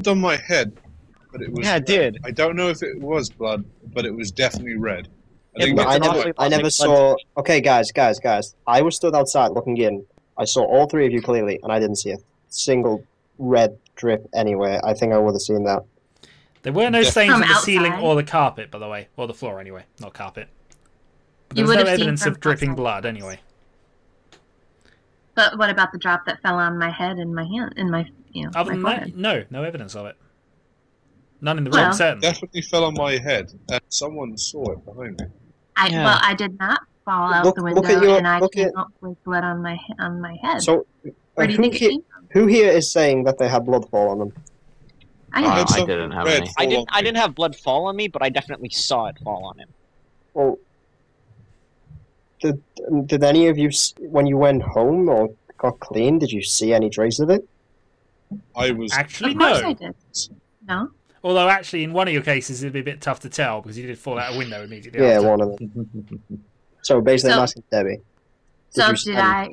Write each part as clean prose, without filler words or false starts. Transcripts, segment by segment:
on my head, but it was Yeah, it did. I don't know if it was blood, but it was definitely red. I never saw... Okay, guys. I was stood outside looking in. I saw all three of you clearly, and I didn't see a single red drip anywhere. I think I would have seen that. There were no stains on the outside. ceiling or the carpet, by the way. Or the floor, anyway. Not carpet. There You was would no have seen evidence from of dripping outside. blood, anyway. But what about the drop that fell on my head and my hand, and my, Other than my that, forehead? no evidence of it. None in the room, Well, certainly. Definitely fell on my head, and someone saw it behind me. Well, I did not fall out Look- the look window, at your- and I look came at- up with blood on my head. So, Where do you think it came from? who here is saying that they had blood fall on them? I had did. some I didn't have red any. I fall on didn't me. have blood fall on me, but I definitely saw it fall on him. Well, did any of you, when you went home or got clean, did you see any trace of it? I was Actually, Of course no. I did. No? Although, actually, in one of your cases, it'd be a bit tough to tell because you did fall out a window immediately Yeah, after. one of them. So basically, I'm asking Debbie. So you did see- I...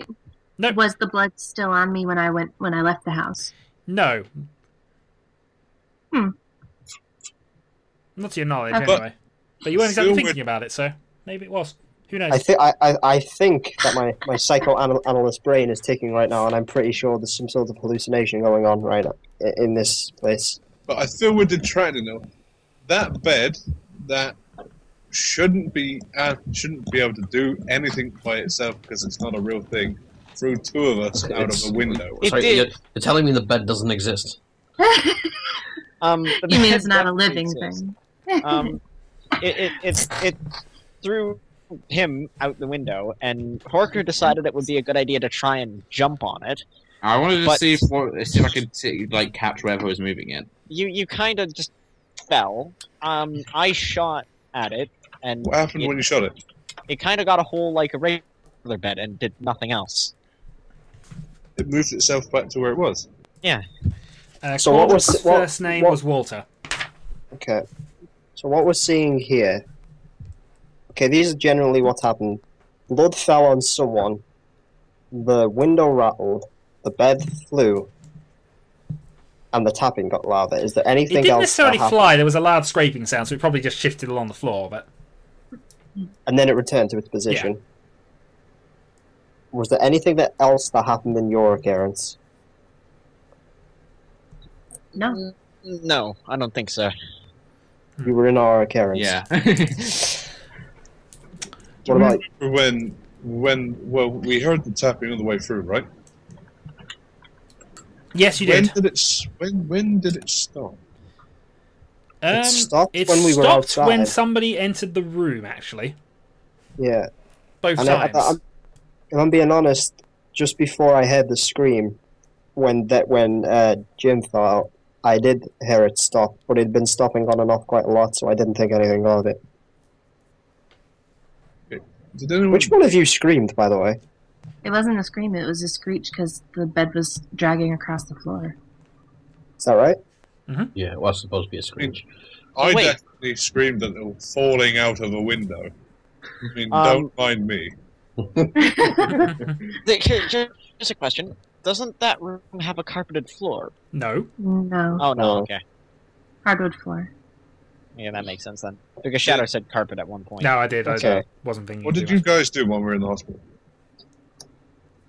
No. Was the blood still on me when I left the house? No. Hmm. Not to your knowledge, Okay. anyway. But you weren't exactly Still thinking with- about it, so maybe it was. Who knows? I think that my psychoanalyst brain is ticking right now, and I'm pretty sure there's some sort of hallucination going on right now in this place. But I feel we're detracting now. That bed that shouldn't be able to do anything by itself because it's not a real thing. Threw two of us out of a window. It Sorry, did. you're telling me the bed doesn't exist? You The mean bed it's not a definitely living exists. thing? It threw him out the window, and Horker decided it would be a good idea to try and jump on it. I wanted to But- see if I could catch wherever I was moving in. You kind of just fell. I shot at it, and What happened when you shot it? it kind of got a hole like a regular bed and did nothing else. It moved itself back to where it was. Yeah. So what was- Corb's what- first name what- was Walter. Okay. So what we're seeing here... Okay, these are generally what happened. Blood fell on someone, the window rattled, the bed flew, and the tapping got louder. Is there It anything didn't else necessarily that happened? fly. There was a loud scraping sound, so it probably just shifted along the floor. But And then it returned to its position. Was there anything else that happened in your occurrence? No. No, I don't think so. You were in our occurrence. Yeah. What about... When we heard the tapping all the way through, right? yes, you When did. did it? When did it stop? It stopped it when we were stopped outside. when somebody entered the room. Actually, Yeah. both And times. if I'm being honest, just before I heard the scream, when Jim fell out, I did hear it stop, but it'd been stopping on and off quite a lot, so I didn't think anything of it. Did anyone? Which one of you screamed, by the way? It wasn't a scream, it was a screech because the bed was dragging across the floor. Is that right? Yeah, it was supposed to be a screech. I Wait. definitely screamed at it falling out of a window. I mean, Um, don't mind me. Just a question. Doesn't that room have a carpeted floor? No. No. Oh, no, No. okay. Hardwood floor. Yeah, that makes sense then. Because Shadow said carpet at one point. No, I did. Okay. I wasn't thinking. What too did you much. guys do when we were in the hospital?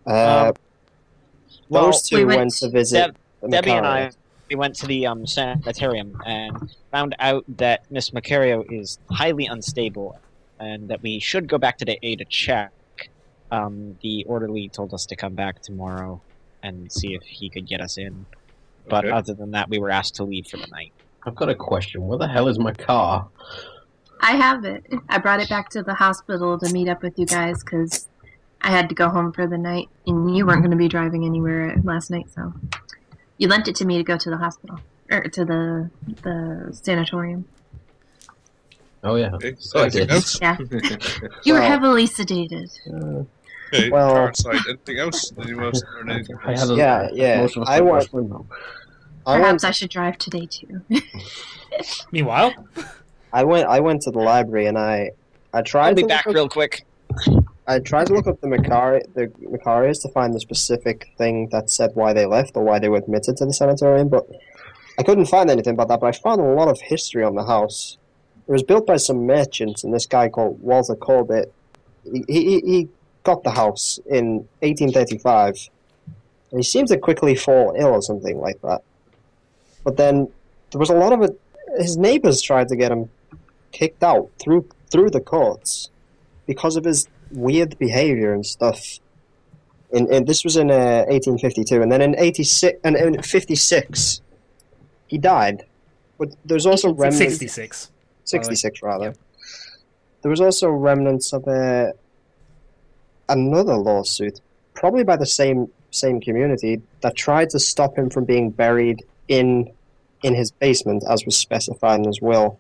Well, Those two we went, went- to visit the Debbie and Macario. I, we went to the sanitarium and found out that Miss Macario is highly unstable and that we should go back today to check. The orderly told us to come back tomorrow and see if he could get us in. But Okay. other than that, we were asked to leave for the night. I've got a question. Where the hell is my car? I have it. I brought it back to the hospital to meet up with you guys because I had to go home for the night, and you weren't going to be driving anywhere last night, so you lent it to me to go to the hospital or to the sanatorium. Oh, yeah. Okay, Oh, I anything did. else? Yeah, you were Well- heavily sedated. Okay, Well- Parasite. Anything else? Anyone else learn anything I else? had a, Yeah. Most of us I went want- wrestling, though. Perhaps I should drive today too. Meanwhile, I went to the library and I tried I'll be to back look up, real quick. I tried to look up the Macarios to find the specific thing that said why they left or why they were admitted to the sanatorium, but I couldn't find anything about that, but I found a lot of history on the house. It was built by some merchants, and this guy called Walter Corbett, he got the house in 1835, and he seemed to quickly fall ill or something like that. But then there was a lot of it. His neighbors tried to get him kicked out through the courts because of his weird behavior and stuff. And this was in 1852, and then in 86 and in 56, he died. But there's also remnants. 66. 66 rather. Yep. There was also remnants of another lawsuit, probably by the same community, that tried to stop him from being buried in his basement, as was specified in his will.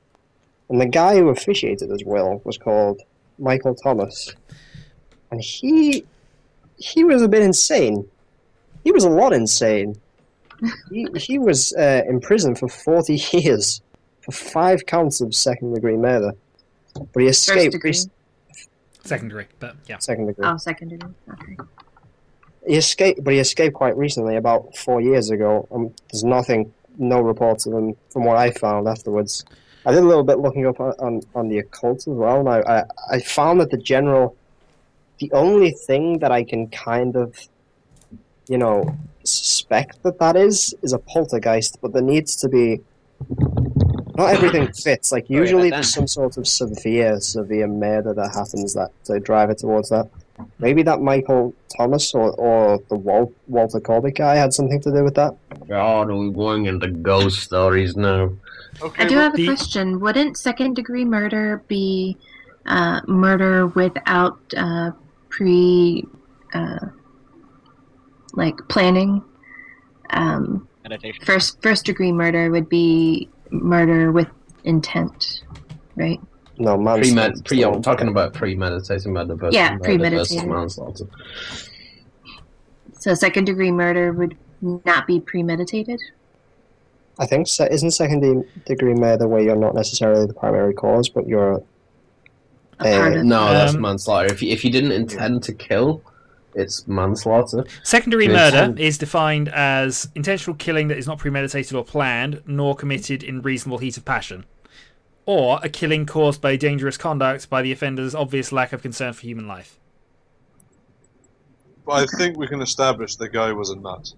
And the guy who officiated his will was called Michael Thomas, and he was a bit insane. He was a lot insane. He was in prison for 40 years for 5 counts of second-degree murder, but he escaped. Second degree, but yeah. Second degree. Oh, second degree. Okay. He escaped quite recently, about 4 years ago. There's no reports of him from what I found afterwards. I did a little bit looking up on the occult as well, and I found that the only thing that I can kind of, suspect that is a poltergeist, but there needs to be, not everything fits. Like, usually there's some sort of severe murder that happens that to drive it towards that. Maybe that Michael Thomas or the Walter Corbett guy had something to do with that. God, are we going into ghost stories now? Okay, I do have a question. Wouldn't second-degree murder be murder without planning? Meditation. First-degree murder would be murder with intent, right? No, I'm talking about premeditated murder versus Yeah, murder premeditated. versus manslaughter. So second-degree murder would not be premeditated? I think isn't second-degree murder where you're not necessarily the primary cause, but you're A part of No, that's manslaughter. If you didn't intend to kill, it's manslaughter. Secondary Yes. murder is defined as intentional killing that is not premeditated or planned, nor committed in reasonable heat of passion, or a killing caused by dangerous conduct by the offender's obvious lack of concern for human life. But I think we can establish the guy was a nut.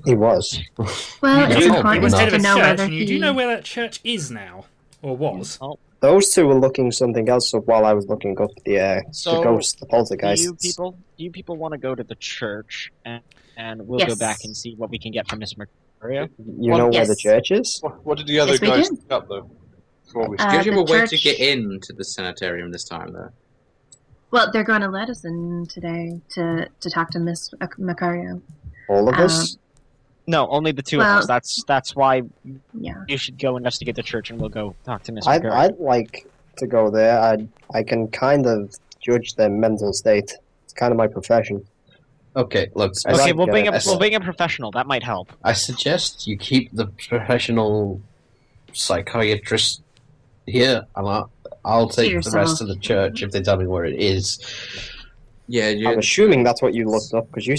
He was. Well, it's He He important was head of to a know church, whether and you he... do know where that church is now, or was. Those two were looking something else up while I was looking up the ghost, the poltergeist. Do you people want to go to the church and we'll go Yes. back and see what we can get from Miss Mercurio? You know where the yes. church is? What did the other Yes, we guys did. pick up, though? Before we Uh, Do you have a the way to church- get into the sanitarium this time, though? Well, they're going to let us in today to talk to Miss Macario. All of us? No, only the two Well- of us. That's why Yeah. you should go investigate the church, and we'll go talk to Miss I'd Mercurio. like to go there. I can kind of judge their mental state. It's kind of my profession. Okay, look. I'd Okay, like we'll to bring get a professional. That might help. I suggest you keep the professional psychiatrist here, and I'll take the Yourself. rest of the church if they tell me where it is. Yeah, I'm assuming that's what you looked up, because you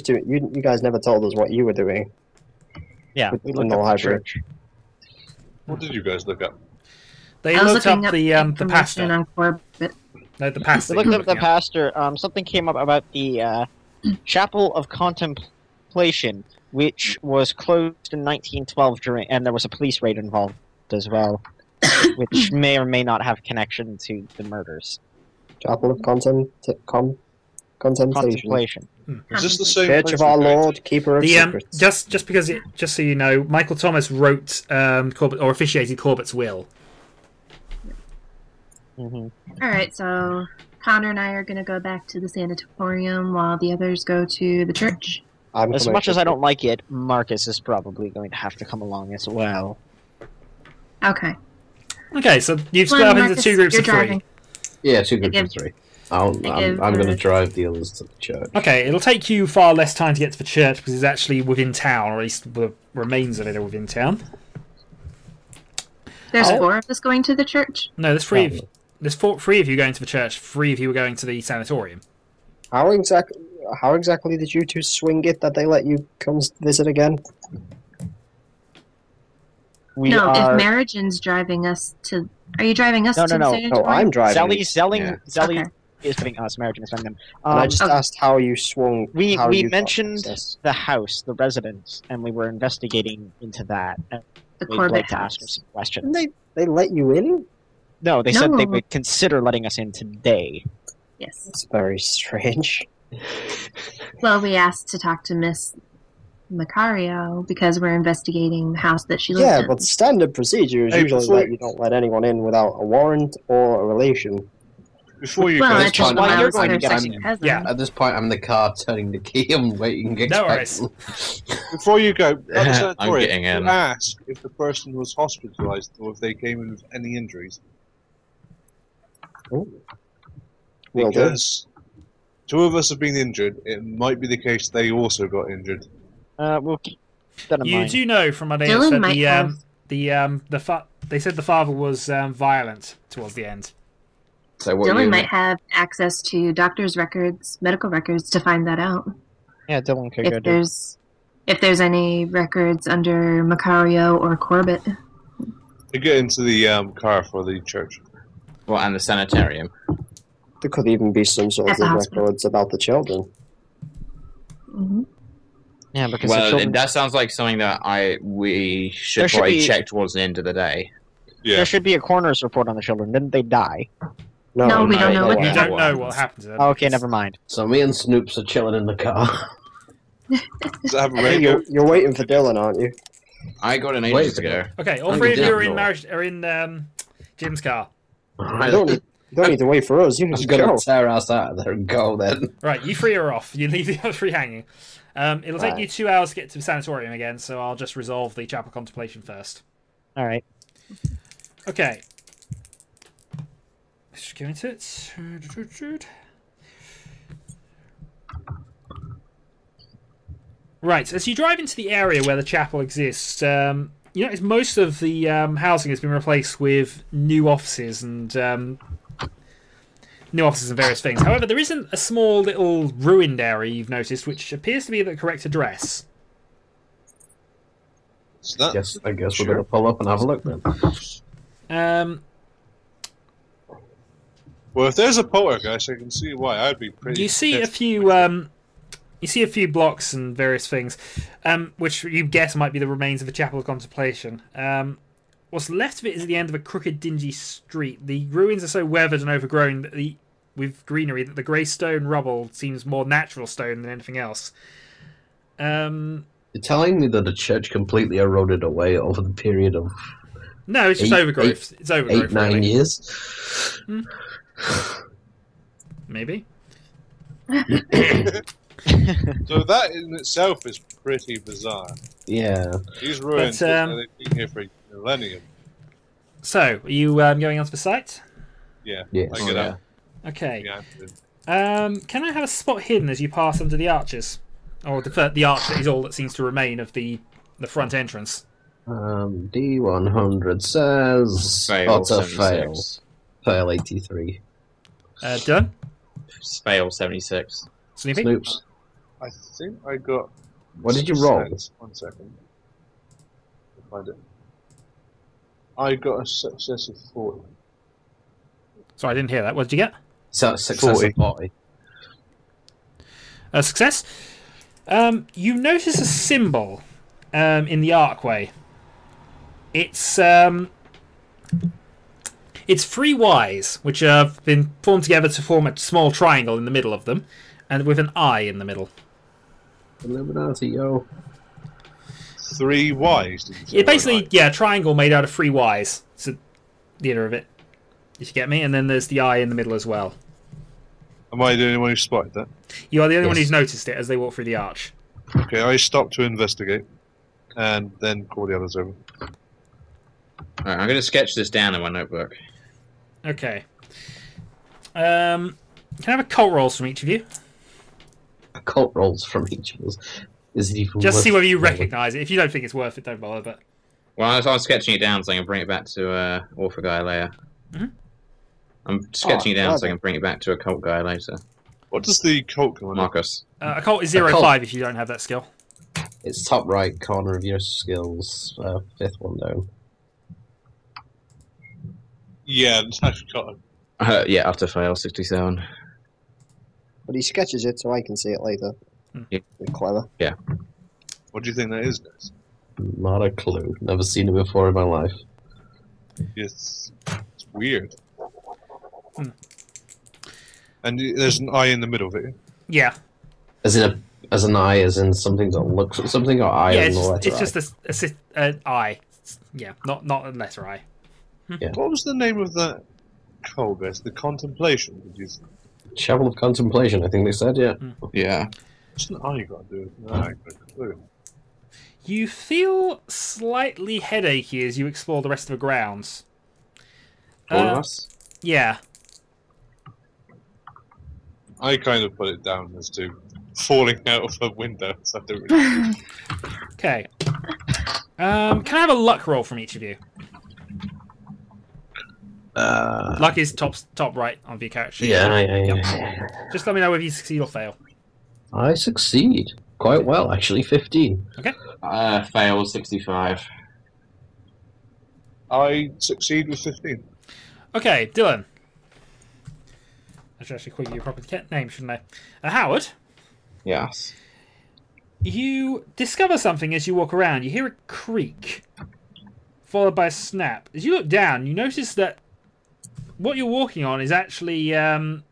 guys never told us what you were doing. Yeah, With- we in looked the up the library. church. What did you guys look up? They I was looked looking up the information pastor. on Corbett. No, the pastor. We looked up the Yeah. pastor. Something came up about the Chapel of Contemplation, which was closed in 1912 and there was a police raid involved as well, which may or may not have connection to the murders. Chapel of Contemplation. Contemplation. Is this the same Church place of Our we go to? Lord, Keeper of The Secrets. just so you know, Michael Thomas wrote Corbett or officiated Corbett's will. Hmm. All right, so Connor and I are going to go back to the sanatorium while the others go to the church. I'm As coming much up as I with don't like it, Marcus is probably going to have to come along as well. Okay. Okay, so you've Come split on, up into Marcus, two groups you're of three. driving. Yeah, 2 groups give- of 3. I I'm give going to her- drive the others to the church. Okay, it'll take you far less time to get to the church because it's actually within town, or at least the remains of it are within town. There's Oh. 4 of us going to the church. No, there's three of you going to the church. 3 of you are going to the sanatorium. How exactly did you two swing it that they let you come visit again? We no, are... if Marigen's driving us to... Are you driving us No, to no, the no. No, I'm driving. Zelly Okay. is driving us. Marigen is driving them. And I just Okay. asked how you swung. we how you got mentioned access. the house, the residence, and we were investigating into that. And The we'd Corbett like to ask her house. some questions. And they let you in? No, they said they No. would consider letting us in today. Yes. It's very strange. Well, we asked to talk to Miss Macario because we're investigating the house that she lives Yeah, in. but standard procedure is Hey, usually before- that you don't let anyone in without a warrant or a relation. Before you well, go, I That's told fine. them Why I you're was going to their get us second in. cousin. Yeah. At this point, I'm in the car turning the key. I'm waiting. No worries. before you go, at the I'm sanatorium, getting you in. ask if the person was hospitalized or if they came in with any injuries. Oh. Well done. Because two of us have been injured, it might be the case they also got injured. We'll keep that in You mind. do know from my notes Dylan that might have- they said the father was violent towards the end. So what Dylan you might have access to doctor's records, medical records, to find that out. Yeah, Dylan could go do. If there's any records under Macario or Corbett. To get into the car for the church. Well, and the sanitarium. There could even be some sort At of the hospital. records about the children. Mm-hmm. Yeah, because the Well, children... that sounds like something that we should There should probably be- check towards the end of the day. Yeah. There should be a coroner's report on the children. Didn't they die? No, we don't know what You Yeah. don't know what happened to them. Oh, okay, never mind. So me and Snoops are chilling in the car. Does it have a Hey, radio? you're waiting for Dylan, aren't you? I got an Wait ages a ago. minute. Okay, all I three of you didn't are in know. marriage are in Jim's car. You don't need to wait for us. You can I'm just gonna go. tear us out of there and go then. Right, you three are off. You leave the other three hanging. It'll take Right. you 2 hours to get to the sanatorium again, so I'll just resolve the chapel contemplation first. All right. Okay. Let's just go into it. Right, as you drive into the area where the chapel exists, you notice most of the housing has been replaced with new offices and various things. However, there isn't a small little ruined area you've noticed, which appears to be the correct address. Is that- Yes, I guess Sure. we're gonna pull up and have a look then. Well, if there's a poltergeist, I can see why. I'd be pretty. You see a pissed. few. You see a few blocks and various things, which you guess might be the remains of a chapel of contemplation. What's left of it is the end of a crooked, dingy street. The ruins are so weathered and overgrown that with greenery that the grey stone rubble seems more natural stone than anything else. You're telling me that the church completely eroded away over the period of No, it's just overgrowth. It's overgrowth. 8-9 really. years? Maybe. So that in itself is pretty bizarre. Yeah. These ruins, But, they've been here for a millennium. So, are you going onto the site? Yeah. Yes. I get out. Okay. Yeah. Can I have a spot hidden as you pass under the arches? Or the arch that is all that seems to remain of the front entrance. D100 says Fail utter fail. 76. Fail 83. Done? Fail 76. Snoopy? Snoops. I think I got. What did you roll? 1 second. I'll find it. I got a success of 40. Sorry, I didn't hear that. What did you get? So success 40. of 40. A success. You notice a symbol in the archway. It's 3 Ys, which have been formed together to form a small triangle in the middle of them, and with an I in the middle. Illuminati, yo. 3 Ys, did you say? It basically, yeah, a triangle made out of 3 Ys. It's the leader of it. If you get me, and then there's the I in the middle as well. Am I the only one who spotted that? You are the only one Yes. who's noticed it as they walk through the arch. Okay, I stopped to investigate, and then call the others over. Alright, I'm going to sketch this down in my notebook. Okay. Can I have a cult rolls from each of you? Occult rolls from each of us. Is it even Just worth see whether you rolling? recognise it. If you don't think it's worth it, don't bother. But Well, I'm sketching it down so I can bring it back to Author Guy later. Mhm. I'm sketching it down so I rather. can bring it back to a cult guy later. What does the cult come on? Marcus. occult is Occult. 0-5 if you don't have that skill. It's top right corner of your skills, 5th one down. Yeah, I've got. Yeah, after fail 67. But he sketches it so I can see it later. Yeah. Pretty clever. What do you think that is, guys? Not a clue. Never seen it before in my life. It's weird. And there's an eye in the middle of it. Yeah. As in as an eye, as in something that looks at something, or eye Yeah, as in the letter it's just an eye. Yeah, not a letter I. What was the name of that cult, guys? The Contemplation, did you say? Chapel of Contemplation, I think they said, yeah. Yeah. What's an eye got to do with that? I ain't got a clue. You feel slightly headachy as you explore the rest of the grounds. All of us? Yeah. I kind of put it down as to falling out of a window, so I don't really... Okay. Can I have a luck roll from each of you? Luck is top right on your character sheet. Yeah. Just let me know whether you succeed or fail. I succeed. Quite well, actually. 15. Okay. Fail 65. I succeed with 15. Okay, Dylan. I should actually call you your proper name, shouldn't I? Howard, Yes. you discover something as you walk around. You hear a creak, followed by a snap. As you look down, you notice that what you're walking on is actually a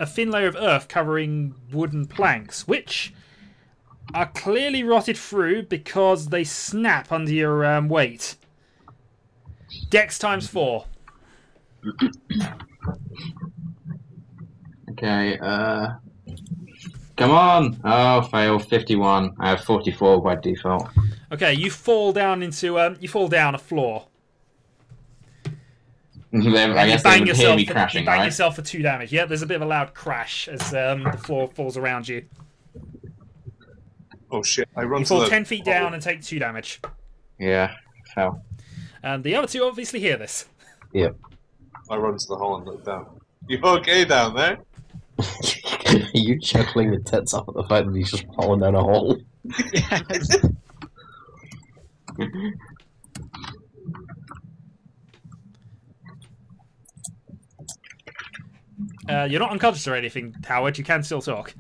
thin layer of earth covering wooden planks, which are clearly rotted through because they snap under your weight. Dex times 4. Okay, come on! Oh, fail 51. I have 44 by default. Okay, you fall down into a floor. I And guess they would hear me crashing, you bang right? yourself for 2 damage. Yeah, there's a bit of a loud crash as the floor falls around you. Oh shit, I run You to fall the 10 feet down and take 2 damage. Yeah, fell. And the other two obviously hear this. Yep. I run to the hole and look down. You okay down there? Are you chuckling your tits off at the fact that he's just fallen down a hole? You're not unconscious or anything, Howard. You can still talk.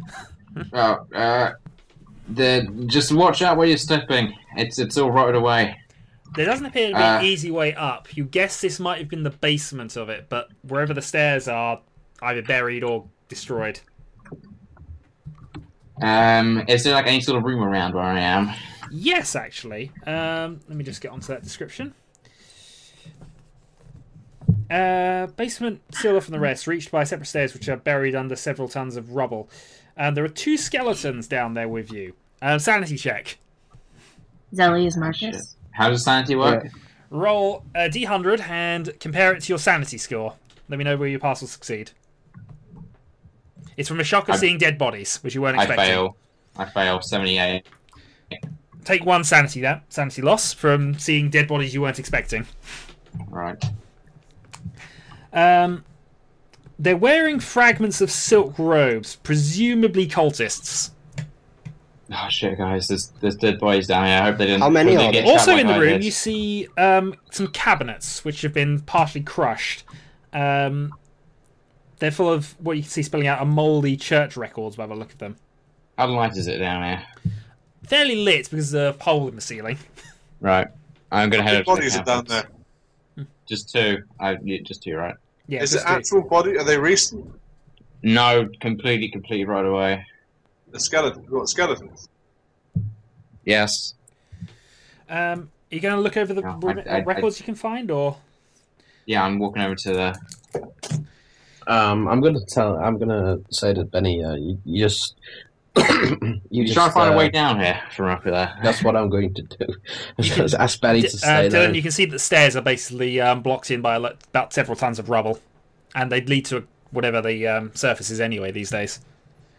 Just watch out where you're stepping. It's all rotted away. There doesn't appear to be an easy way up. You guess this might have been the basement of it, but wherever the stairs are, either buried or destroyed. Is there like any sort of room around where I am? Yes, actually. Let me just get onto that description. Basement sealed off from the rest, reached by separate stairs which are buried under several tons of rubble. And there are 2 skeletons down there with you. Sanity check. Zelly is Marcus. How does sanity work? Yeah. Roll a d100 and compare it to your sanity score. Let me know where you pass or succeed. It's from a shock of seeing dead bodies, which you weren't expecting. I fail 78. Take 1 sanity loss from seeing dead bodies you weren't expecting. Right. They're wearing fragments of silk robes, presumably cultists. Oh shit, guys! There's dead bodies down here. I hope they didn't. How many hope they are get there? shot Also like in the I room, did. you see some cabinets which have been partially crushed. They're full of what you can see spilling out are mouldy church records by the look of them. How light is it down here? Fairly lit because of the hole in the ceiling. Right. I'm gonna head How up many to the bodies are down campus. there? Just 2. Just 2, right? Yeah, Is just it two. actual body? Are they recent? No, completely right away. The skeleton. You've got skeletons. Yes. Are you going to look over the No, records you can find, or? Yeah, I'm walking over to the. I'm gonna say to Benny, you just You try to find a way down here from up there. That's what I'm going to do. Just ask Benny to stay there. Dylan, you can see that the stairs are basically blocked in by about several tons of rubble, and they'd lead to whatever the surface is anyway these days.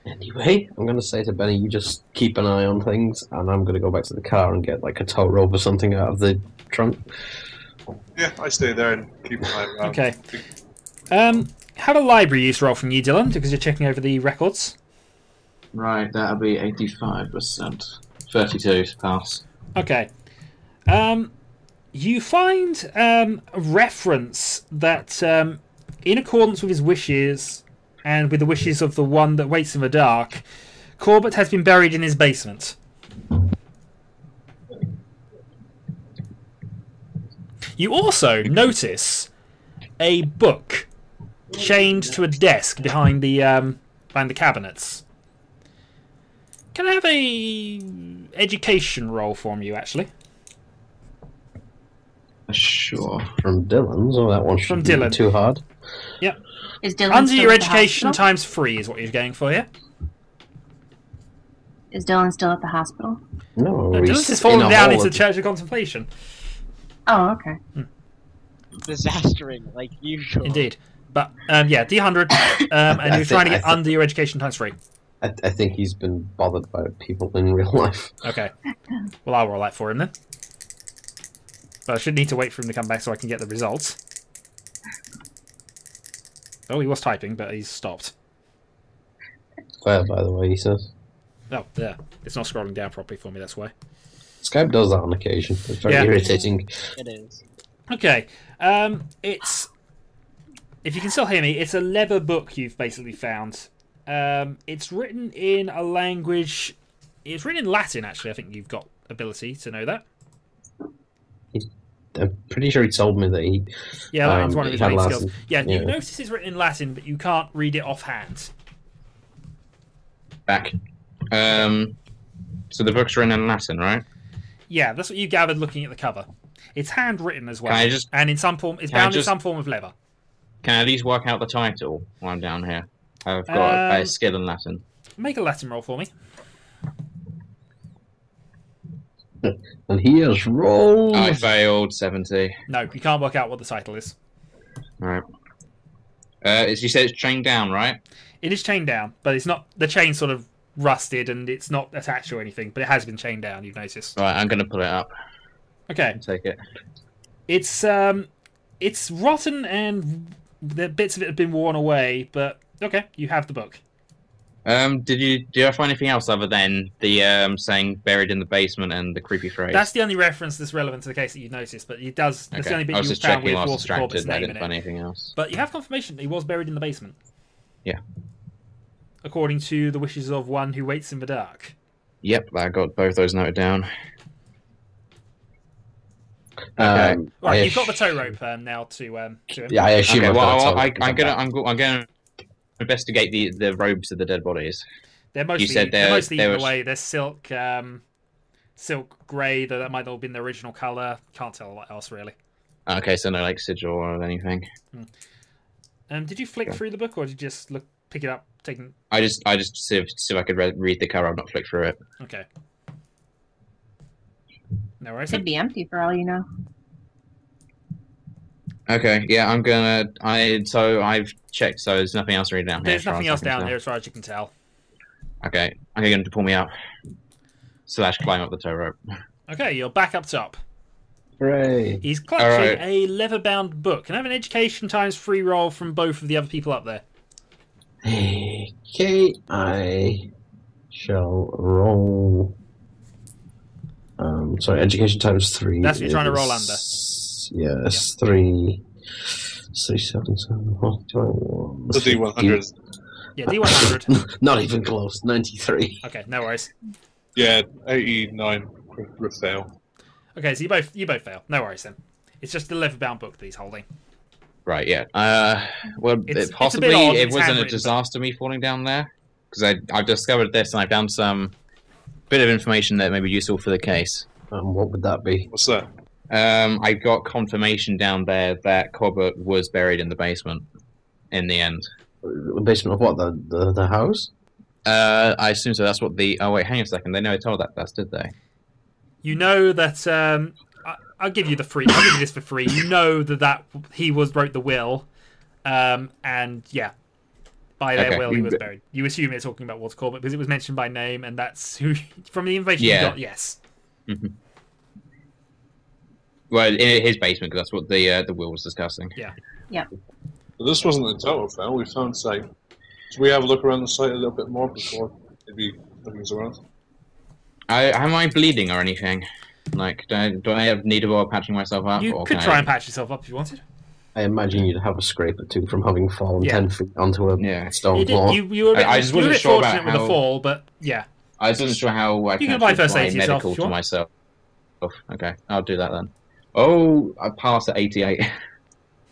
Anyway, I'm going to say to Benny, you just keep an eye on things, and I'm going to go back to the car and get like a tow rope or something out of the trunk. Yeah, I stay there and keep an eye around. Okay. Have a library use roll from you, Dylan, because you're checking over the records. Right, that'll be 85%. 32 to pass. Okay. You find a reference that, in accordance with his wishes and with the wishes of the one that waits in the dark, Corbett has been buried in his basement. You also notice a book chained to a desk behind the cabinets. Can I have a education roll from you, actually? Sure. From Dylan's, or that one should From be Dylan. too hard. Yep. Is Dylan Under still your at the education hospital? times 3 is what you're going for here. Is Dylan still at the hospital? No, No, he's Dylan's just in fallen a down hole into the of- Church of Contemplation. Oh, okay. Disastering, like usual. Indeed. But, yeah, D100, and you're trying to get under your education times 3. I think he's been bothered by people in real life. Okay. Well, I'll roll that for him then. But I should need to wait for him to come back so I can get the results. Oh, he was typing, but he's stopped. Fair, by the way, he says. Oh, there. It's not scrolling down properly for me, that's why. Skype does that on occasion. It's very Yeah. irritating. It is. Okay. It's... If you can still hear me, it's a leather book you've basically found. It's written in a language... It's written in Latin, actually. I think you've got ability to know that. I'm pretty sure he told me that he... Yeah, Latin's one of he his had main Latin. skills. Yeah, Yeah. you notice it's written in Latin, but you can't read it offhand. Back. So the book's written in Latin, right? Yeah, that's what you gathered looking at the cover. It's handwritten as well, Can I just- and in some form, it's can I bound in just- some form of leather. Can I at least work out the title while I'm down here? I've got a Um, skill in Latin. Make a Latin roll for me. And he has rolled... I failed 70. No, you can't work out what the title is. Right. You said it's chained down, right? It is chained down, but it's not. The chain's sort of rusted and it's not attached or anything, but it has been chained down. You've noticed. Right, I'm gonna pull it up. Okay, Take it. it's rotten and the bits of it have been worn away, but okay, you have the book. Did I find anything else other than the saying buried in the basement and the creepy phrase? That's the only reference that's relevant to the case that you've noticed, but it does. That's the only I bit was you just found checking with while I was Walter Corbett's distracted. I name in didn't it. find anything else. But you have confirmation that he was buried in the basement. Yeah. According to the wishes of one who waits in the dark. Yep, I got both those noted down. Right, I you've got the tow rope now to him. Yeah, I assume Okay, I've well, got I'm gonna investigate the robes of the dead bodies. They're mostly, said they're mostly there eaten was- away. They're silk grey, though that might not have been the original colour. Can't tell what else, really. Okay, so no like sigil or anything. Did you flick through the book, or did you just pick it up, taking... I just see if I could read the cover. I've not flicked through it. Okay. No worries. Could be empty for all you know. Okay, yeah, I've checked, so there's nothing else written down here. There's as far nothing as I else can down tell. here, as far as you can tell. Okay, I'm going to pull me up. / climb up the tow rope. Okay, you're back up top. Hooray. He's clutching Alright. a leather-bound book. Can I have an education times 3 roll from both of the other people up there? Okay, I shall roll... sorry, education times 3. That's what you're trying to roll is- Yes, 3... 6, 7, 7, 21... The D100. Yeah, D100. Not even close, 93. Okay, no worries. Yeah, 89 with fail. Okay, so you both fail. No worries then. It's just the leather-bound book that he's holding. Right, yeah. Well, It's a bit possibly odd, it it's wasn't a handwritten, disaster me falling down there, because I've discovered this and I found some bit of information that may be useful for the case. What would that be? What's that? I got confirmation down there that Corbett was buried in the basement. In the end, The basement of what? The house? I assume so. That's what the. Oh wait, hang on a second. They never told us, did they? You know that I'll give you I'll give you this for free. You know that he wrote the will, and yeah, by their Okay. will he was buried. You assume they're talking about Walter Corbett because it was mentioned by name, and that's who. From the information you Yeah. got, yes. Mhm. Well, in his basement, because that's what the will was discussing. But this wasn't a total fail. We found site. Should we have a look around the site a little bit more before maybe looking around? Am I bleeding or anything? Like, do I have need of patching myself up? You or could can try I... and patch yourself up if you wanted. I imagine you'd have a scrape or two from having fallen Yeah. 10 feet onto a Yeah. stone floor. You were a bit, I just you were a wasn't bit sure about fortunate with the how- fall, but yeah. I wasn't sure how I You can can apply actually first aid to yourself medical if you to want. myself. Okay, I'll do that then. Oh, I passed at 88.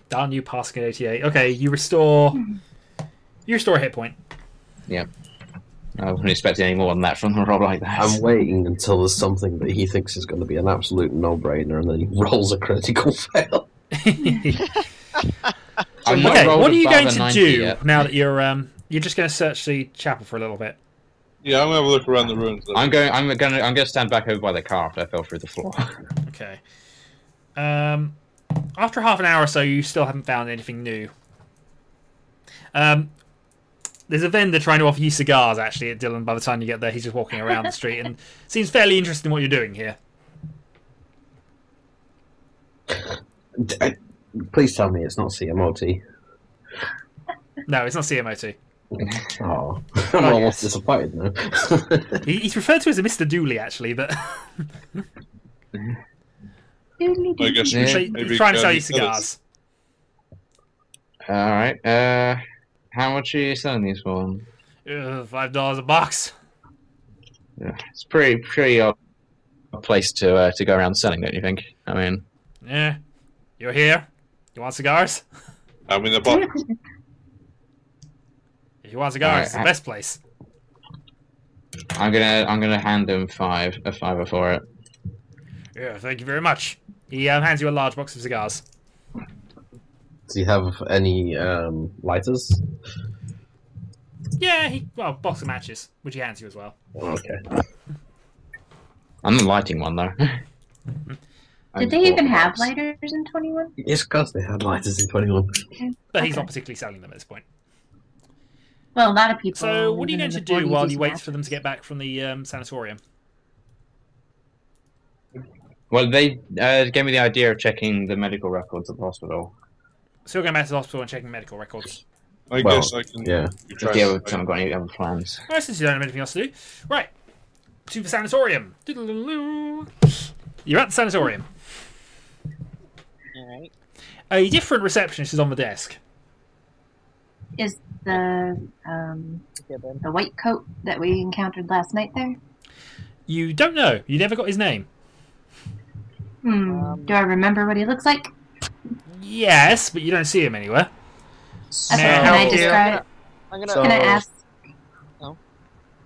Darn you, passing at 88. Okay, you restore a hit point. Yep. I wasn't expecting any more than that from a roll like that. I'm waiting until there's something that he thinks is going to be an absolute no-brainer, and then he rolls a critical fail. I'm not Okay, rolled what are you above going a to 90 do yet. now that you're just going to search the chapel for a little bit? Yeah, I'm gonna have a look around the ruins. I'm going to stand back over by the car after I fell through the floor. Okay. After half an hour or so, you still haven't found anything new. There's a vendor trying to offer you cigars, actually, at Dylan. By the time you get there, he's just walking around the street and seems fairly interested in what you're doing here. Please tell me it's not CMOT. No, it's not CMOT. Oh, I'm almost yes. disappointed now. He's referred to as a Mr. Dooley, actually, but I guess we Yeah. should he's maybe trying to go sell you and sell it. cigars. Alright, how much are you selling these for? $5 a box. Yeah, it's pretty odd place to go around selling, don't you think? I mean, Yeah. You're here. You want cigars? I'm in the box. If you want cigars, it's the Alright, best place. I'm gonna hand him a fiver for it. Yeah, thank you very much. He hands you a large box of cigars. Does he have any lighters? Yeah, box of matches, which he hands you as well. Okay. I'm not lighting one though. Did they even have lighters in 21? Yes, of course they had lighters in 21. But he's Okay. not particularly selling them at this point. Well, a lot of people. So, what are you even going in to the do 40s while use you wait matches. for them to get back from the sanatorium? Well, they gave me the idea of checking the medical records at the hospital. So, you're going back to the hospital and checking medical records. I Well, guess I can. yeah. You try Yeah, and- we haven't got any other plans. Alright, since you don't have anything else to do. Right. To the sanatorium. Doodle-oo. You're at the sanatorium. Alright. A different receptionist is on the desk. Is the white coat that we encountered last night there? You don't know. You never got his name. Do I remember what he looks like? Yes, but you don't see him anywhere. Okay, Now, can I yeah. describe? I'm gonna. So- Can I ask? No.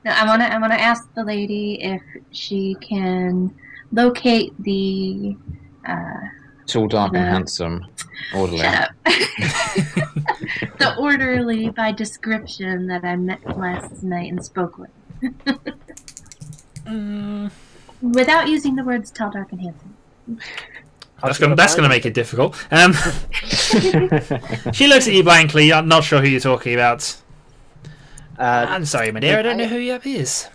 No, I wanna ask the lady if she can locate the. Tall, dark, and Yeah. handsome orderly. Shut up. The orderly by description that I met last night and spoke with, without using the words "tall, dark, and handsome." That's gonna make it difficult. She looks at you blankly. I'm not sure who you're talking about. I'm sorry, my dear. I don't know who that is.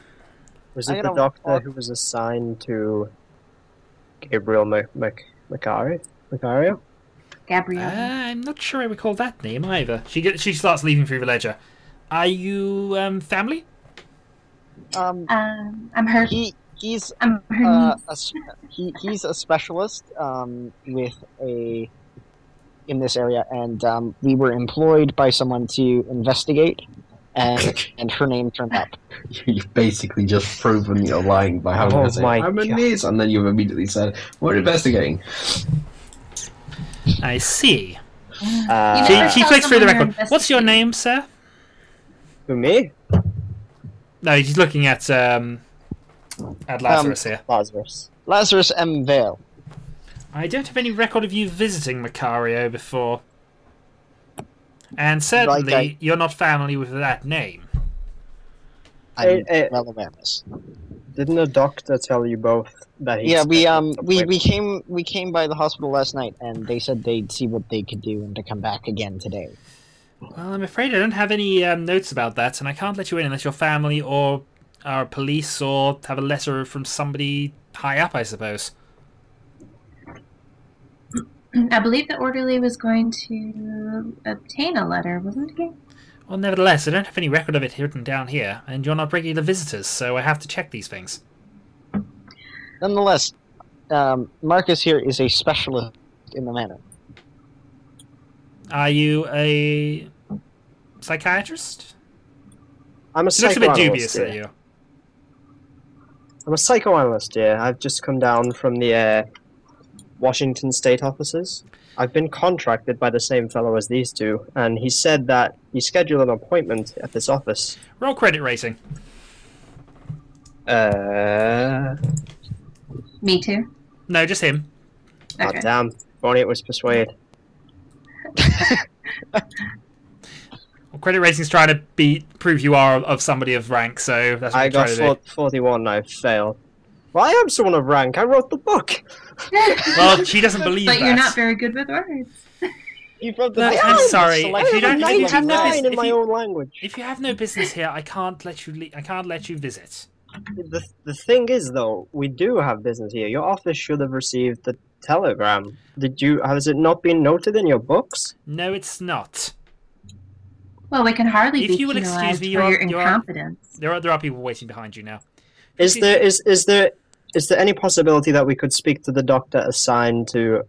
Was I'm it the gonna doctor walk- who was assigned to Gabriel Macario? Gabrielle. I'm not sure I recall that name either. She starts leaving through the ledger. Are you family? I'm her. He's I'm her niece. he's a specialist with in this area, and we were employed by someone to investigate, and her name turned up. You've basically just proven you're lying by having Oh to say, my I'm a God. niece, and then you've immediately said, we're investigating. I see. You She, never she tell flicks through the someone you're record. What's your name, sir? Who, me? No, he's looking at Lazarus here. Lazarus. Lazarus M. Vale. I don't have any record of you visiting Macario before. And certainly, Like you're not family with that name. I'm Hey, well aware of this. Didn't the doctor tell you both that he Yeah, we expected we came by the hospital last night, and they said they'd see what they could do and to come back again today. Well, I'm afraid I don't have any notes about that, and I can't let you in unless you're family or are police or have a letter from somebody high up, I suppose. I believe the orderly was going to obtain a letter, wasn't he? Well, nevertheless, I don't have any record of it written down here, and you're not regular visitors, so I have to check these things. Nonetheless, Marcus here is a specialist in the matter. Are you a psychiatrist? I'm a She looks a bit dubious psychoanalyst. at you. I'm a psychoanalyst, yeah. I've just come down from the Washington State offices. I've been contracted by the same fellow as these two, and he said that he scheduled an appointment at this office. Roll credit rating. Me too. No, just him. Oh, Okay. damn. If only it was persuade. Well, credit rating's trying to prove you are of somebody of rank, so that's what I I'm trying got to do. 41 and I failed. Well, I am someone of rank. I wrote the book. Well, she doesn't believe But that. you're not very good with words. You wrote the No, book. I'm sorry. I If you have a don't, if you have no 99 business, in my own language. if you have no business here, I can't let you. I can't let you visit. The thing is, though, we do have business here. Your office should have received the telegram. Has it not been noted in your books? No, it's not. Well, we can hardly If be you will excuse penalized me, for your you are- incompetence. There are people waiting behind you now. Is there any possibility that we could speak to the doctor assigned to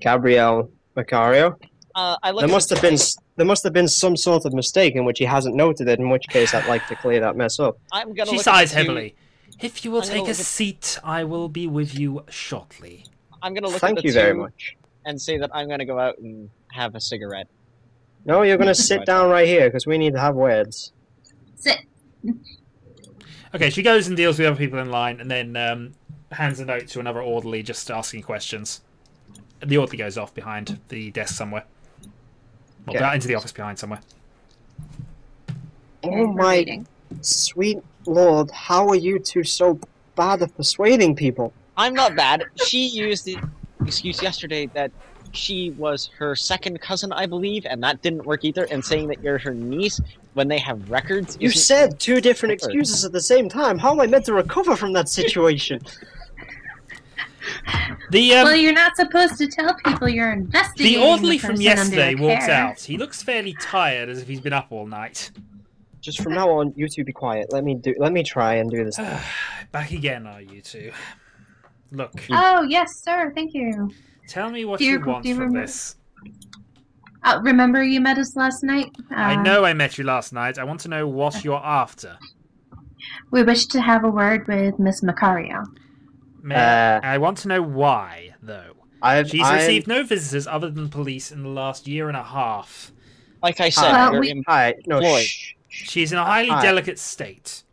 Gabriel Macario? I look There at must have been some sort of mistake in which he hasn't noted it. In which case, I'd like to clear that mess up. I'm gonna She look sighs at the two- heavily. If you will I'm gonna take a look at- seat, I will be with you shortly. I'm gonna look Thank at the you very two much. and say that I'm gonna go out and have a cigarette. No, you're gonna sit down right here because we need to have words. Sit. Okay, she goes and deals with other people in line, and then hands a note to another orderly, just asking questions. The orderly goes off behind the desk somewhere. Well, Okay. into the office behind somewhere. Oh Okay, we're my waiting. sweet lord, how are you two so bad at persuading people? I'm not bad. She used the excuse yesterday that she was her second cousin, I believe, and that didn't work either. And saying that you're her niece when they have records. You isn't- said two different excuses at the same time. How am I meant to recover from that situation? Well, you're not supposed to tell people you're The investigating orderly the from person yesterday under walks care. out. He looks fairly tired, as if he's been up all night. Just from now on, you two be quiet. Let me try and do this. Back again, are you two? Look, Oh, yes, sir. Thank you. tell me what Do you you- want do you from remember- this. Remember you met us last night? I know I met you last night. I want to know what you're after. We wish to have a word with Miss Macario. I want to know why, though. She's received no visitors other than police in the last year and a half. Like I said, Well, you're we- in- Hi, no, Floyd. shh. She's in a highly Hi. delicate state.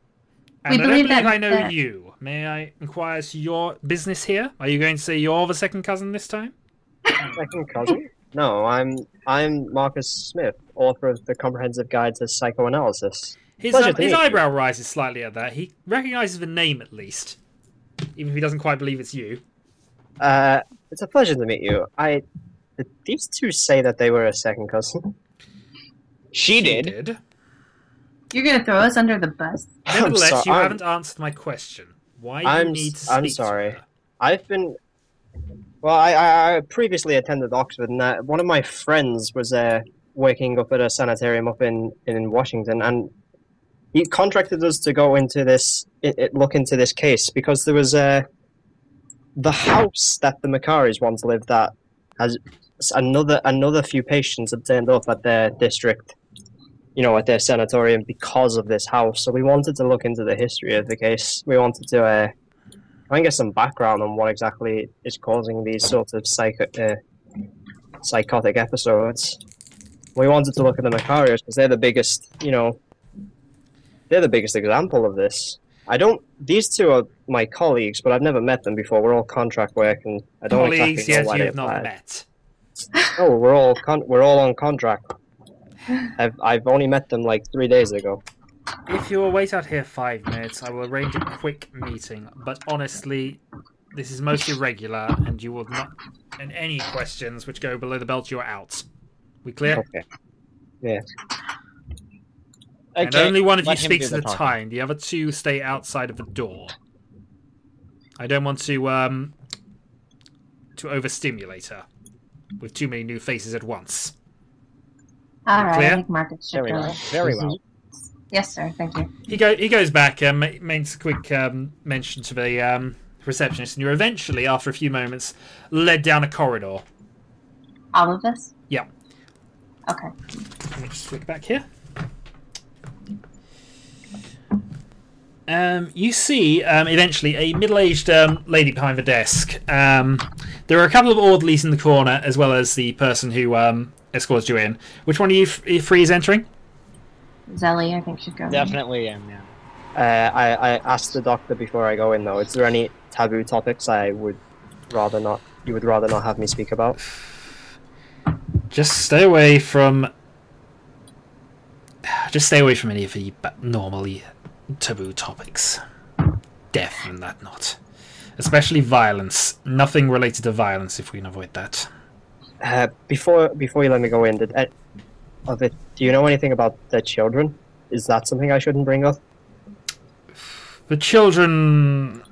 And We I don't believe believe that- I know that- you. May I inquire as to your business here? Are you going to say you're the second cousin this time? Second cousin? No, I'm Marcus Smith, author of the Comprehensive Guide to Psychoanalysis. His Pleasure to meet you. eyebrow rises slightly at that. He recognizes the name at least, even if he doesn't quite believe it's you. It's a pleasure to meet you. Did these two say that they were a second cousin? she did. You're going to throw us under the bus? Nevertheless, you I'm- haven't answered my question. Why do you need to speak I'm sorry. to her? I've been. Well, I previously attended Oxford, and one of my friends was working up at a sanitarium up in Washington, and he contracted us to go into this, look into this case because there was the house that the Macaris once lived at has another few patients have turned up at their district, at their sanatorium because of this house. So we wanted to look into the history of the case. We wanted to try and get some background on what exactly is causing these sorts of psychotic episodes. We wanted to look at the Macarios because they're the biggest, they're the biggest example of this. These two are my colleagues, but I've never met them before. We're all contract work, and I don't Colleagues, exactly know yes, why you they have not applied. met. Oh, we're all on contract. I've only met them like 3 days ago. If you will wait out here 5 minutes, I will arrange a quick meeting. But honestly, this is most irregular, and you will not. And any questions which go below the belt, you are out. We clear? Okay. Yeah. And Okay, only one of you let him speaks do at the a talking. time. The other two stay outside of the door. I don't want to overstimulate her with too many new faces at once. All right, clear? I think Marcus should Very go. well. Very well. Yes, sir. Thank you. He goes back and makes a quick mention to the receptionist, and you're eventually, after a few moments, led down a corridor. All of us? Yeah. Okay. Let me just flick back here. You see, eventually, a middle-aged lady behind the desk. There are a couple of orderlies in the corner, as well as the person who escorts you in. Which one are you free is entering? Zelly, I think, should go. Definitely am, yeah. I asked the doctor before I go in, though. Is there any taboo topics you would rather not have me speak about? Just stay away from any of the normally taboo topics. Death and that not. Especially violence. Nothing related to violence if we can avoid that. Before you let me go in, do you know anything about the children? Is that something I shouldn't bring up? The children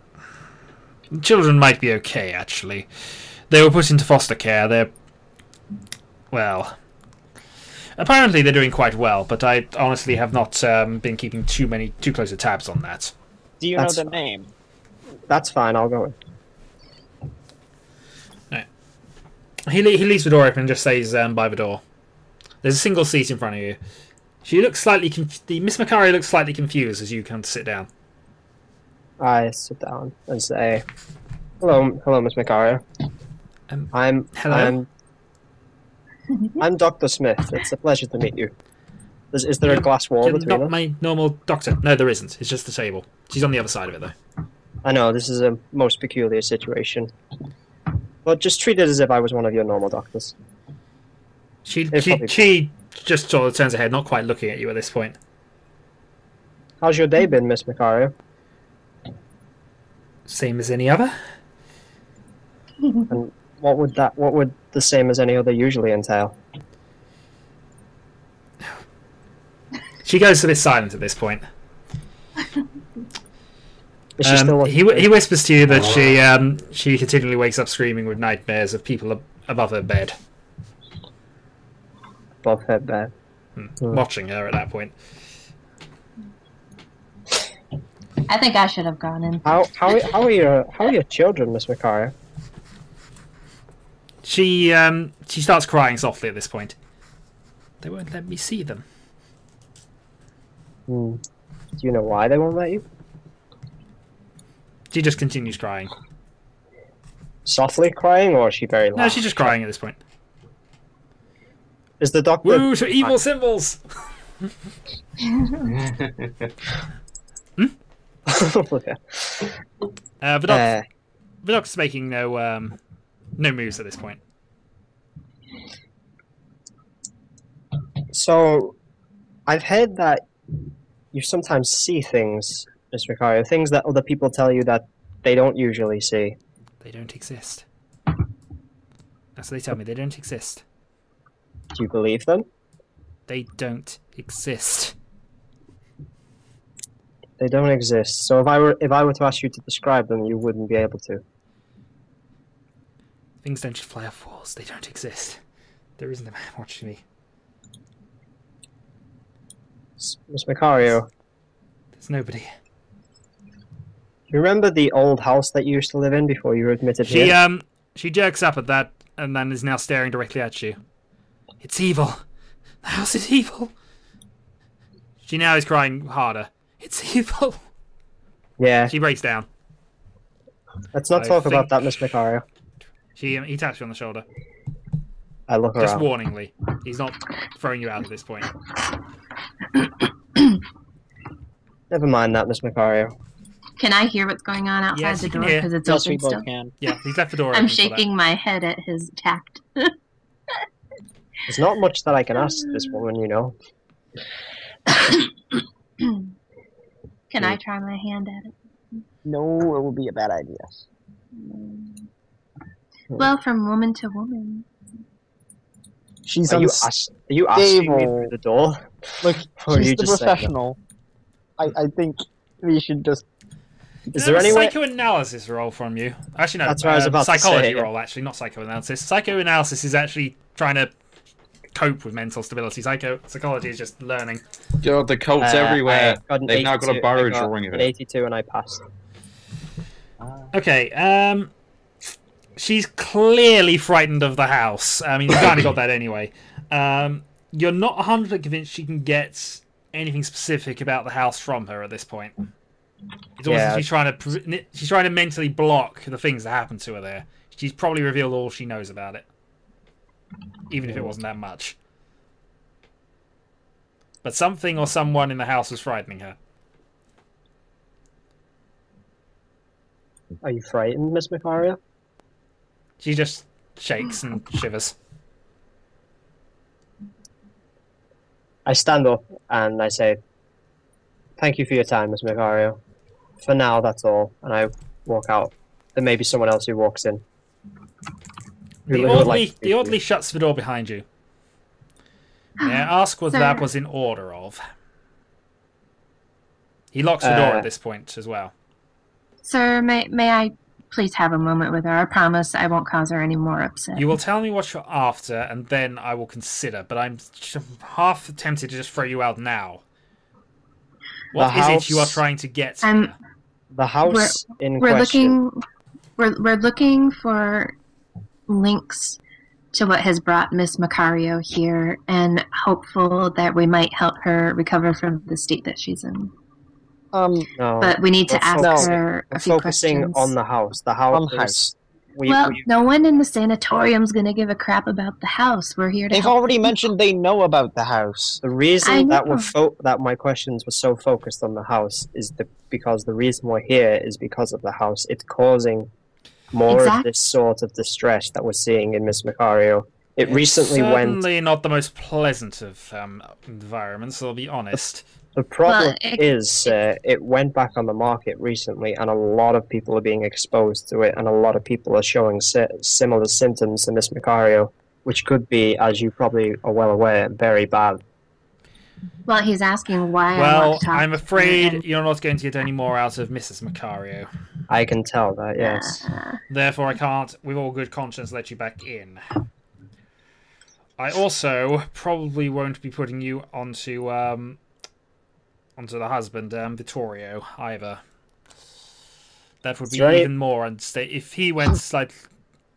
might be okay, actually. They were put into foster care. Well, apparently they're doing quite well, but I honestly have not been keeping too close of tabs on that. Do you know the name? That's fine, I'll go in. Right. He leaves the door open and just stays by the door. There's a single seat in front of you. She looks slightly Miss Macario looks slightly confused as you come to sit down. I sit down and say, "Hello, Miss Macario. Hello. I'm Dr. Smith. It's a pleasure to meet you. Is there a glass wall You're between not us? my normal doctor. No, there isn't. It's just the table. She's on the other side of it, though. I know, this is a most peculiar situation. But just treat it as if I was one of your normal doctors. She just sort of turns her head, not quite looking at you at this point. How's your day been, Miss Macario? Same as any other. And what would the same as any other usually entail? She goes a bit silent at this point. Is she still he whispers to you that she continually wakes up screaming with nightmares of people above her bed. above her bed? Watching her at that point. I think I should have gone in. How are your children, Miss Macario? She starts crying softly at this point. They won't let me see them. Do you know why they won't let you? She just continues crying. Softly crying, or is she very loud? No, she's just crying at this point. Is the doctor... Woo to evil symbols! The doctor's making no moves at this point. So, I've heard that you sometimes see things, Mr. Macario, things that other people tell you that they don't usually see. They don't exist. That's what they tell me. They don't exist. Do you believe them? They don't exist. They don't exist. So if I were to ask you to describe them, you wouldn't be able to. Things don't just fly off walls. They don't exist. There isn't a man watching me. Miss Macario, There's nobody. you remember the old house that you used to live in before you were admitted here? She jerks up at that and then is now staring directly at you. It's evil. The house is evil. She now is crying harder. It's evil. Yeah. She breaks down. Let's not talk about that, Miss Macario. He taps you on the shoulder. I look Just around. warningly. He's not throwing you out at this point. Never mind that, Miss Macario. Can I hear what's going on outside Yes, the you can door hear. because it's Yes, we open still? both can. Yeah, he's left the door I'm open for that. shaking my head at his tact. There's not much that I can ask this woman, you know. Can I try my hand at it? No, it would be a bad idea. Well, from woman to woman. She's Are you asking me through the door? Look, Or she's you the just saying that? professional. I think we should just... Is there any way... Psychoanalysis roll from you? Actually, no. That's what I was about to psychology say. roll, actually, not psychoanalysis. Psychoanalysis is actually trying to cope with mental stability. Psychology is just learning. God, the cult's everywhere. I got an They've now got a 82 barrow I got drawing of an it. 82 and I passed. Okay, she's clearly frightened of the house. I mean, you kind of got that anyway. You're not 100% convinced she can get anything specific about the house from her at this point. It's almost as if she's trying to mentally block the things that happened to her there. She's probably revealed all she knows about it, even if it wasn't that much. But something or someone in the house was frightening her. Are you frightened, Miss Macario? She just shakes and shivers. I stand up and I say, "Thank you for your time, Miss Macario. For now, that's all." And I walk out. There may be someone else who walks in. The orderly shuts the door behind you. May I ask what that was in order of? He locks the door at this point as well. Sir, may I please have a moment with her? I promise I won't cause her any more upset. You will tell me what you're after, and then I will consider. But I'm half tempted to just throw you out now. What is it you are trying to get? The house in we're question. We're looking for links to what has brought Miss Macario here, and hopeful that we might help her recover from the state that she's in. No, but we need to ask her a few focusing questions. on the house. The house. No one in the sanatorium's gonna give a crap about the house. We're here to. They've already mentioned they know about the house. The reason that my questions were so focused on the house is because the reason we're here is because of the house. It's causing more of this sort of distress that we're seeing in Miss Macario. It recently certainly not the most pleasant of environments, I'll be honest. The problem is it went back on the market recently, and a lot of people are being exposed to it, and a lot of people are showing similar symptoms to Miss Macario, which could be, as you probably are well aware, very bad. Well, he's asking why. Well, I'm afraid you're not going to get any more out of Mrs. Macario. I can tell that, yes. Therefore, I can't, with all good conscience, let you back in. I also probably won't be putting you onto the husband, Vittorio, either. That would be even more unstable. If he went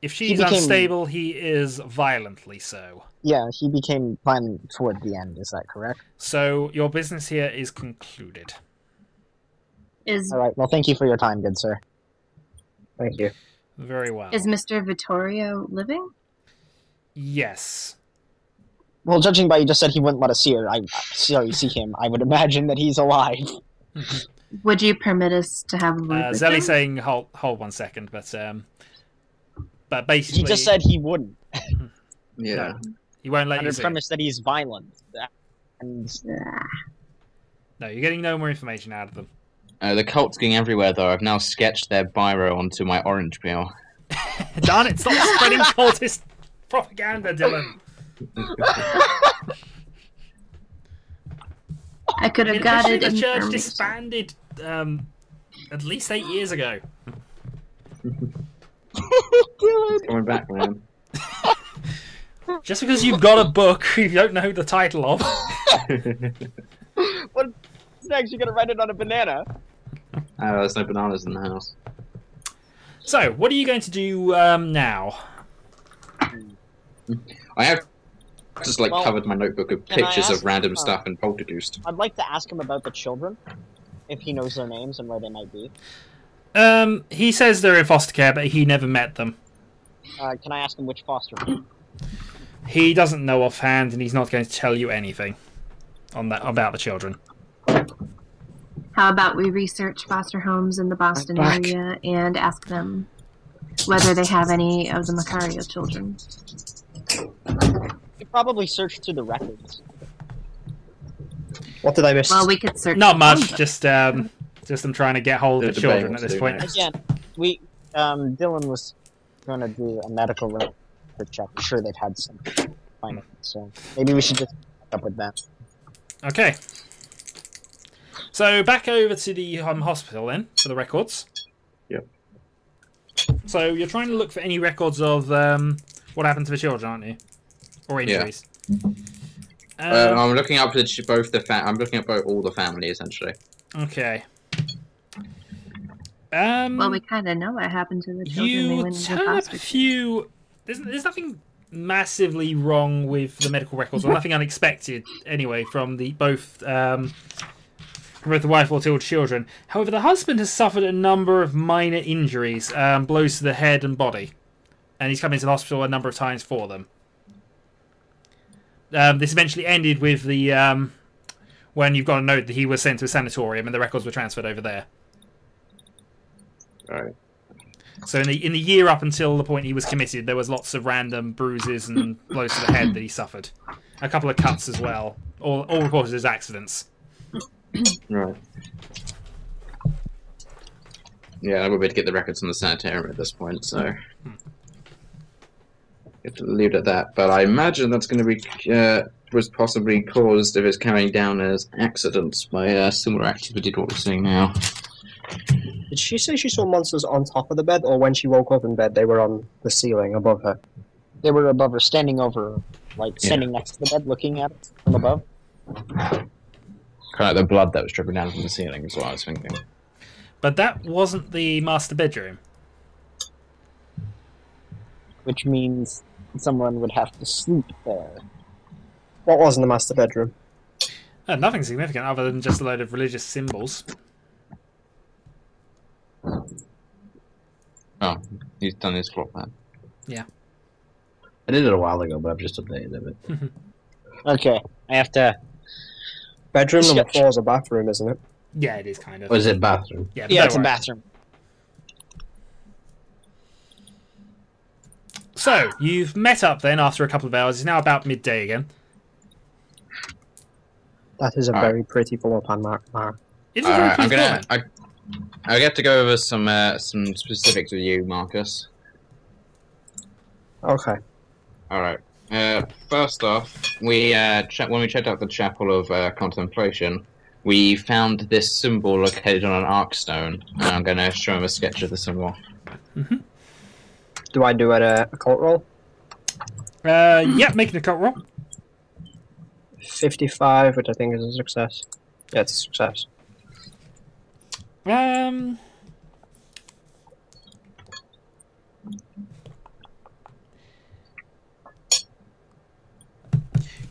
if she's unstable, he is violently so. Yeah, he became violent toward the end. Is that correct? So your business here is concluded. All right. Well, thank you for your time, good sir. Thank you. Very well. Is Mr. Vittorio living? Yes. Well, judging by you just said he wouldn't let us see her, see him, I would imagine that he's alive. Would you permit us to have a word with Zelly's him? saying hold 1 second, but basically He just said he wouldn't. Yeah. No, he won't let you Under see. premise that he's violent. And No, you're getting no more information out of them. The cult's going everywhere, though. I've now sketched their biro onto my orange peel. Darn it! Stop spreading cultist propaganda, Dylan. I could have got it. The church disbanded at least 8 years ago. Coming back, man. Just because you've got a book you don't know the title of. What's next? You're gonna write it on a banana? There's no bananas in the house. So, what are you going to do now? I have just covered my notebook of pictures of random stuff and poltergeist. I'd like to ask him about the children, if he knows their names and where they might be. He says they're in foster care, but he never met them. Can I ask him which foster home? He doesn't know offhand, and he's not going to tell you anything on that about the children. How about we research foster homes in the Boston area and ask them whether they have any of the Macario children? We could probably search through the records. What did I miss? Well, we could search. Not much, just them trying to get hold of the children at this do point. next. Again, Dylan was going to do a medical record check. I'm sure they've had some findings, so maybe we should just pick up with that. Okay. So back over to the hospital then for the records. Yep. So you're trying to look for any records of what happened to the children, aren't you? Or injuries. Yeah. I'm looking up both the I'm looking at all the family essentially. Okay. Well, we kind of know what happened to the children. They You went into turn up a hospital. few. There's nothing massively wrong with the medical records, or nothing unexpected anyway from both the wife or two children. However, the husband has suffered a number of minor injuries, blows to the head and body, and he's come into the hospital a number of times for them. This eventually ended with the when you've got a note that he was sent to a sanatorium and the records were transferred over there. Right. So in the year up until the point he was committed, there was lots of random bruises and blows to the head that he suffered. A couple of cuts as well, all reported as accidents. Right. Yeah, I would be to get the records from the sanitarium at this point, so have to leave it at that. But I imagine that's going to be was possibly caused if it's carrying down as accidents by similar activity to what we're seeing now. Did she say she saw monsters on top of the bed, or when she woke up in bed, they were on the ceiling above her? They were above her, standing over her, like standing next to the bed, looking at it from above. Kind of like the blood that was dripping down from the ceiling is what I was thinking. But that wasn't the master bedroom. Which means someone would have to sleep there. What was in the master bedroom? Nothing significant other than just a load of religious symbols. Oh, he's done his plot plan. Yeah. I did it a while ago, but I've just updated it. Okay, I have to... Bedroom number 4 is a bathroom, isn't it? Yeah, it is kind of. Or is it bathroom? Yeah, Yeah, it's a bathroom. So, you've met up then after a couple of hours. It's now about midday again. That is a very pretty floor plan, Mark. It is a very pretty floor plan. I get to go over some specifics with you, Marcus. Okay. All right. First off, when we checked out the Chapel of Contemplation, we found this symbol located on an arc stone, and I'm going to show him a sketch of the symbol. Mm-hmm. Do I do a occult roll? Yeah, make an occult roll. 55, which I think is a success. Yeah, it's a success.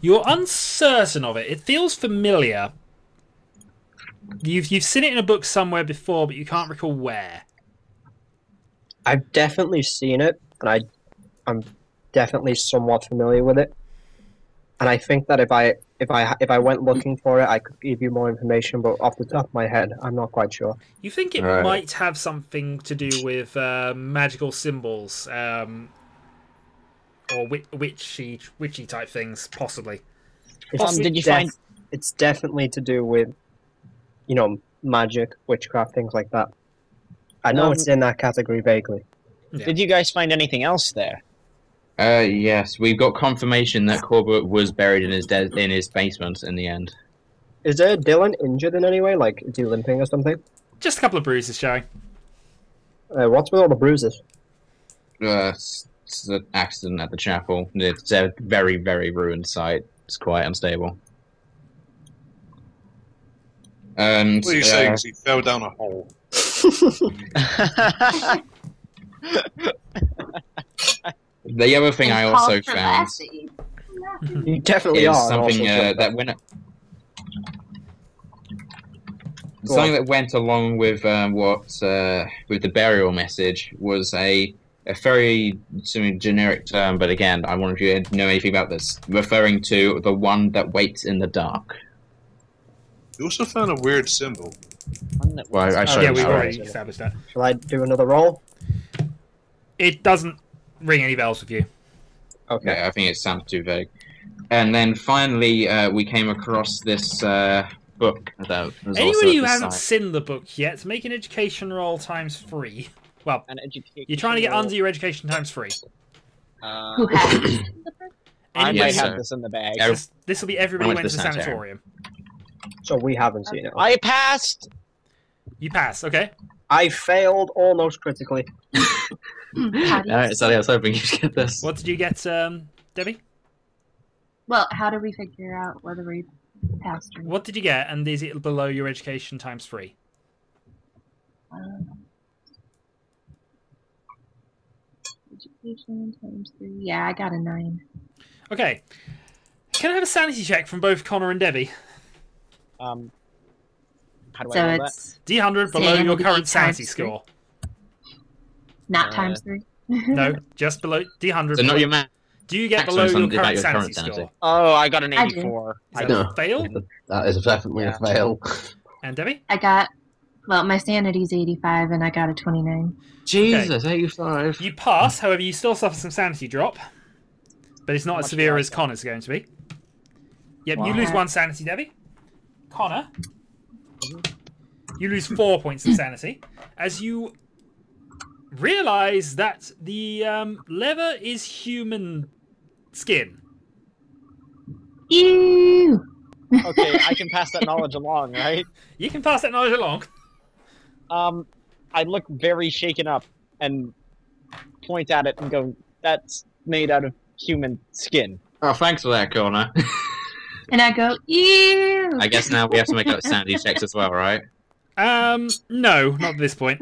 You're uncertain of it. It feels familiar. You've seen it in a book somewhere before, but you can't recall where. I've definitely seen it, and I'm definitely somewhat familiar with it. And I think that if I went looking for it, I could give you more information. But off the top of my head, I'm not quite sure. You think it might have something to do with magical symbols, or witchy type things, possibly. Did you find? It's definitely to do with, magic, witchcraft, things like that. I know it's in that category vaguely. Yeah. Did you guys find anything else there? Yes, we've got confirmation that Corbett was buried in his basement in the end. Is Dylan injured in any way? Like, is he limping or something? Just a couple of bruises showing. What's with all the bruises? It's an accident at the chapel. It's a very, very ruined site. It's quite unstable. And What are you saying? Is he fell down a hole? The other thing I also found You definitely is are. something that went along with with the burial message was a very generic term, but again, I wonder if you know anything about this, referring to the one that waits in the dark. You also found a weird symbol. Well, I showed Yeah, you we've that. already established that. Shall I do another roll? It doesn't ring any bells with you. Okay. Yeah, I think it sounds too vague. And then finally, we came across this book. That was also Anyone at who the hasn't site. seen the book yet, make an education roll ×3. Well, An education you're trying to get roll. under your education ×3. Who has it? I Anybody- might Yes, have sir. this in the bag. Yeah. This will be everybody I went went to to the the sanatorium. So we haven't seen it. I passed. You pass, okay? I failed almost critically. Alright, Sally, I was hoping you'd get this. What did you get, Debbie? Well, how do we figure out whether we passed or not? What did you get, and is it below your education ×3? Education times 3. Yeah, I got a 9. Okay. Can I have a sanity check from both Connor and Debbie? How do So I roll that? it's D100 below your Sanity current sanity times 3. score. not times 3. No, just below D100. So not your man. Do you get Maximum below your sanity, about current your sanity current sanity. score? Oh, I got an I do. 84. Is I that No. a fail? That is definitely Yeah. a fail. And Debbie? I got, well, my sanity's 85 and I got a 29. Jesus, 85. You pass, however, you still suffer some sanity drop. But it's not How as much severe do I as get? Connor's going to be. Yep, you Wow. lose 1 sanity, Debbie. Connor, you lose 4 points of sanity as you realise that the leather is human skin. Ew! Okay, I can pass that knowledge along, right? You can pass that knowledge along. I look very shaken up and point at it and go, "That's made out of human skin." Oh, thanks for that, Connor. And I go, ew! I guess now we have to make up sanity checks as well, right? No, not at this point.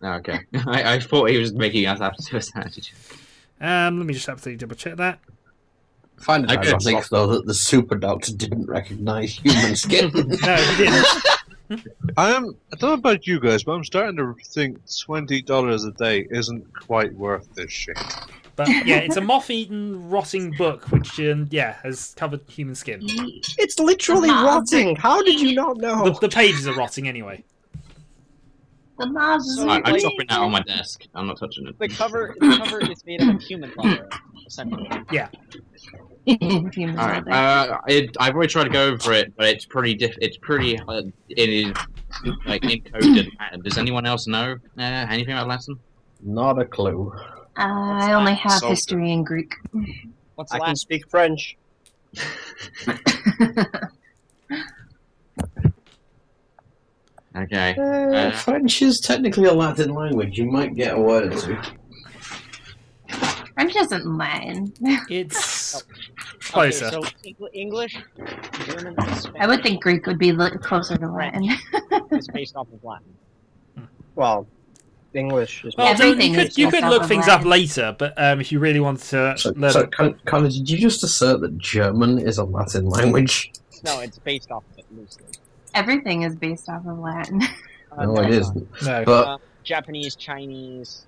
Okay. I thought he was making us have to do a sanity check. Let me just absolutely double check that. I find it I could ironic, stop. though, that the super doctor didn't recognise human skin. No, he didn't. I don't know about you guys, but I'm starting to think $20 a day isn't quite worth this shit. But yeah, it's a moth-eaten, rotting book, which has covered human skin. It's literally rotting. How did you not know? The pages are rotting anyway. The mobs is So I'm Wait. dropping that on my desk. I'm not touching it. The cover is made out of human leather, essentially. Human Alright, leather. I've already tried to go over it, but it's pretty it is like encoded Latin. Does anyone else know anything about Latin? Not a clue. I only have Soldier. history and Greek. What's I can last? speak French. Okay. French is technically a Latin language. You might get a word or two. French isn't Latin. It's Okay, closer. so English, German, and Spanish I would think Greek would be closer to Latin. is based off of Latin. Well, English is. Well, Everything you is could based off look of things Latin. up later, but if you really want to learn, Connor, did you just assert that German is a Latin language? No, it's based off of it loosely. Everything is based off of Latin. No, it isn't. no. But Japanese, Chinese,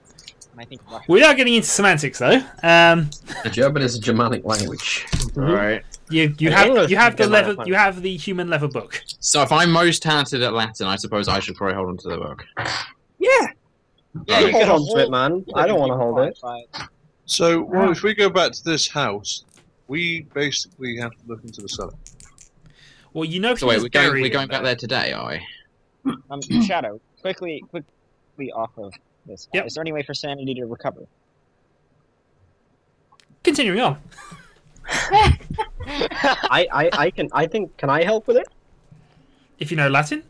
and I think Russian. Without getting into semantics, though, German is a Germanic language. Right. you And have English you have is the Germanic leather language. you have the human leather book. So if I'm most talented at Latin, I suppose I should probably hold on to the book. Yeah, Yeah, you you hold can on to it, man. I don't want to hold it. But So, well, if we go back to this house, we basically have to look into the cellar. Well, you know So he wait, was we're going buried in back there today, are we? Shadow, quickly off of this. Yep. Is there any way for sanity to recover? Continuing on. I think. Can I help with it? If you know Latin,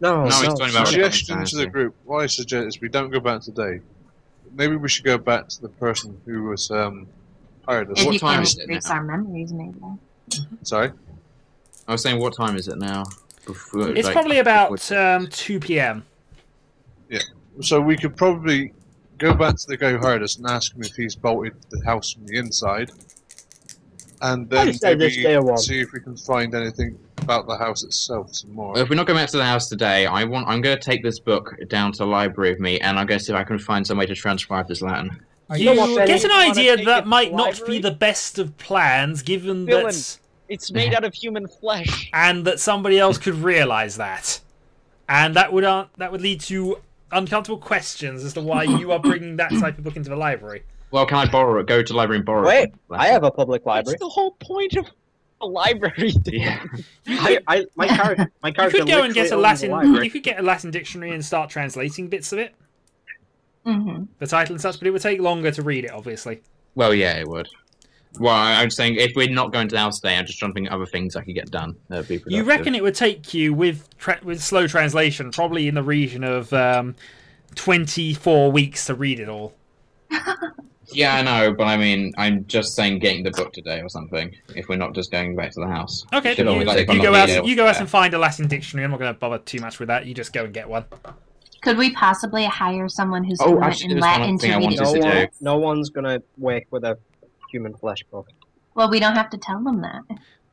Oh, No, he's talking about Suggestion to the Sanity. group. What I suggest is we don't go back today. Maybe we should go back to the person who was hired us. If What you time can is it erase now? our memories, maybe. Sorry. I was saying, what time is it now? Before, it's like, probably about before- 2 p.m. So we could probably go back to the guy who hired us and ask him if he's bolted the house from the inside, and then I'd say this maybe day one. see if we can find anything about the house itself some more. Well, if we're not going back to the house today, I'm going to take this book down to the library with me, and I'm going to see if I can find some way to transcribe this Latin. You know what, get an Benny? idea Wanna take that it to might the not be library? the best of plans, given Villain. that It's made out of human flesh. and that somebody else could realise that, and that would lead to uncomfortable questions as to why you are bringing that type of book into the library. Well, can I borrow it? Go to the library and borrow Wait, it? I have a public That's library. the whole point of a library. Yeah. My character. My You character. could go and get a literally owns the Latin. library. You could get a Latin dictionary and start translating bits of it, Mm-hmm. the title and such. But it would take longer to read it, obviously. Well, yeah, it would. Well, I'm saying if we're not going to the house today, I'm just trying to think of other things I could get done. That would be You productive. reckon it would take you with slow translation, probably in the region of 24 weeks to read it all. Yeah, I know, but I mean, I'm just saying getting the book today or something. If we're not just going back to the house. Okay, Should but always, like, if I'm you not go out. needed You go out elsewhere. and find a Latin dictionary. I'm not going to bother too much with that. You just go and get one. Could we possibly hire someone who's Oh, fluent actually, in there's one Latin thing to I read wanted it? to do. No one's gonna wake with a human flesh book. Well, we don't have to tell them that.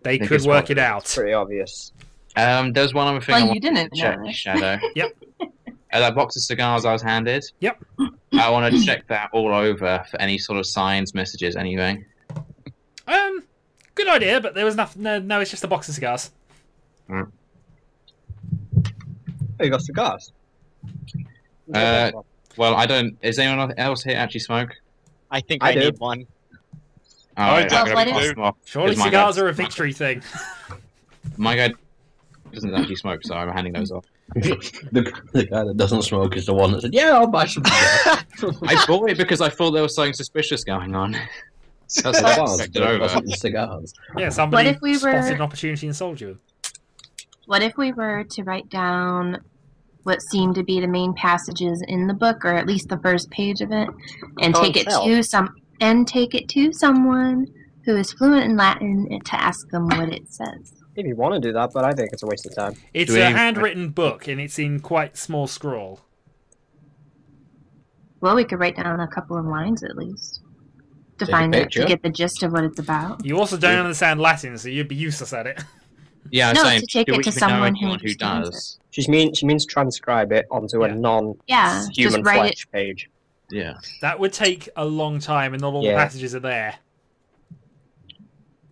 They think could it's work what- it out. Pretty obvious. There's one other thing Well, I you wanted didn't to check, know this. Shadow. Yep. That box of cigars I was handed. Yep. I want to check that all over for any sort of signs, messages, anything. Good idea, but there was nothing. No, it's just a box of cigars. Oh, you got cigars? Well, I don't. Is anyone else here actually smoke? I think I I do. need one. Alright, Well, I'm gonna what be if- passing off. Surely 'Cause my cigars guy- are a victory thing. My guy doesn't actually smoke, so I'm handing those off. The guy that doesn't smoke is the one that said, "Yeah, I'll buy some." I bought it because I thought there was something suspicious going on. That's why I checked it over. Wasn't the cigars. Yeah, somebody What if we were- spotted an opportunity and sold you. What if we were to write down what seemed to be the main passages in the book, or at least the first page of it, and Can't take it tell. to someone who is fluent in Latin to ask them what it says? If you want to do that, but I think it's a waste of time. It's Do we a even- handwritten book, and it's in quite small scroll. Well, we could write down a couple of lines at least to Take a find it, picture. to get the gist of what it's about. You also don't understand Latin, so you'd be useless at it. Yeah, I'm No, saying, to take do it we to even know someone who anyone who understands does? She means transcribe it onto a Yeah. non-human Yeah, just write it. flesh page. Yeah. That would take a long time, and not all the Yeah. passages are there.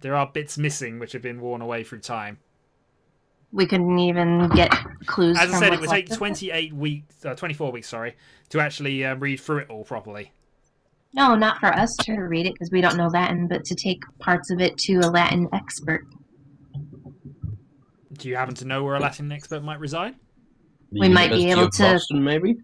There are bits missing which have been worn away through time. We couldn't even get clues. As I from said, it what's would take left of 24 weeks, sorry, to actually read through it all properly. No, not for us to read it because we don't know Latin, but to take parts of it to a Latin expert. Do you happen to know where a Latin expert might reside? The We might be University able of to- Boston, maybe.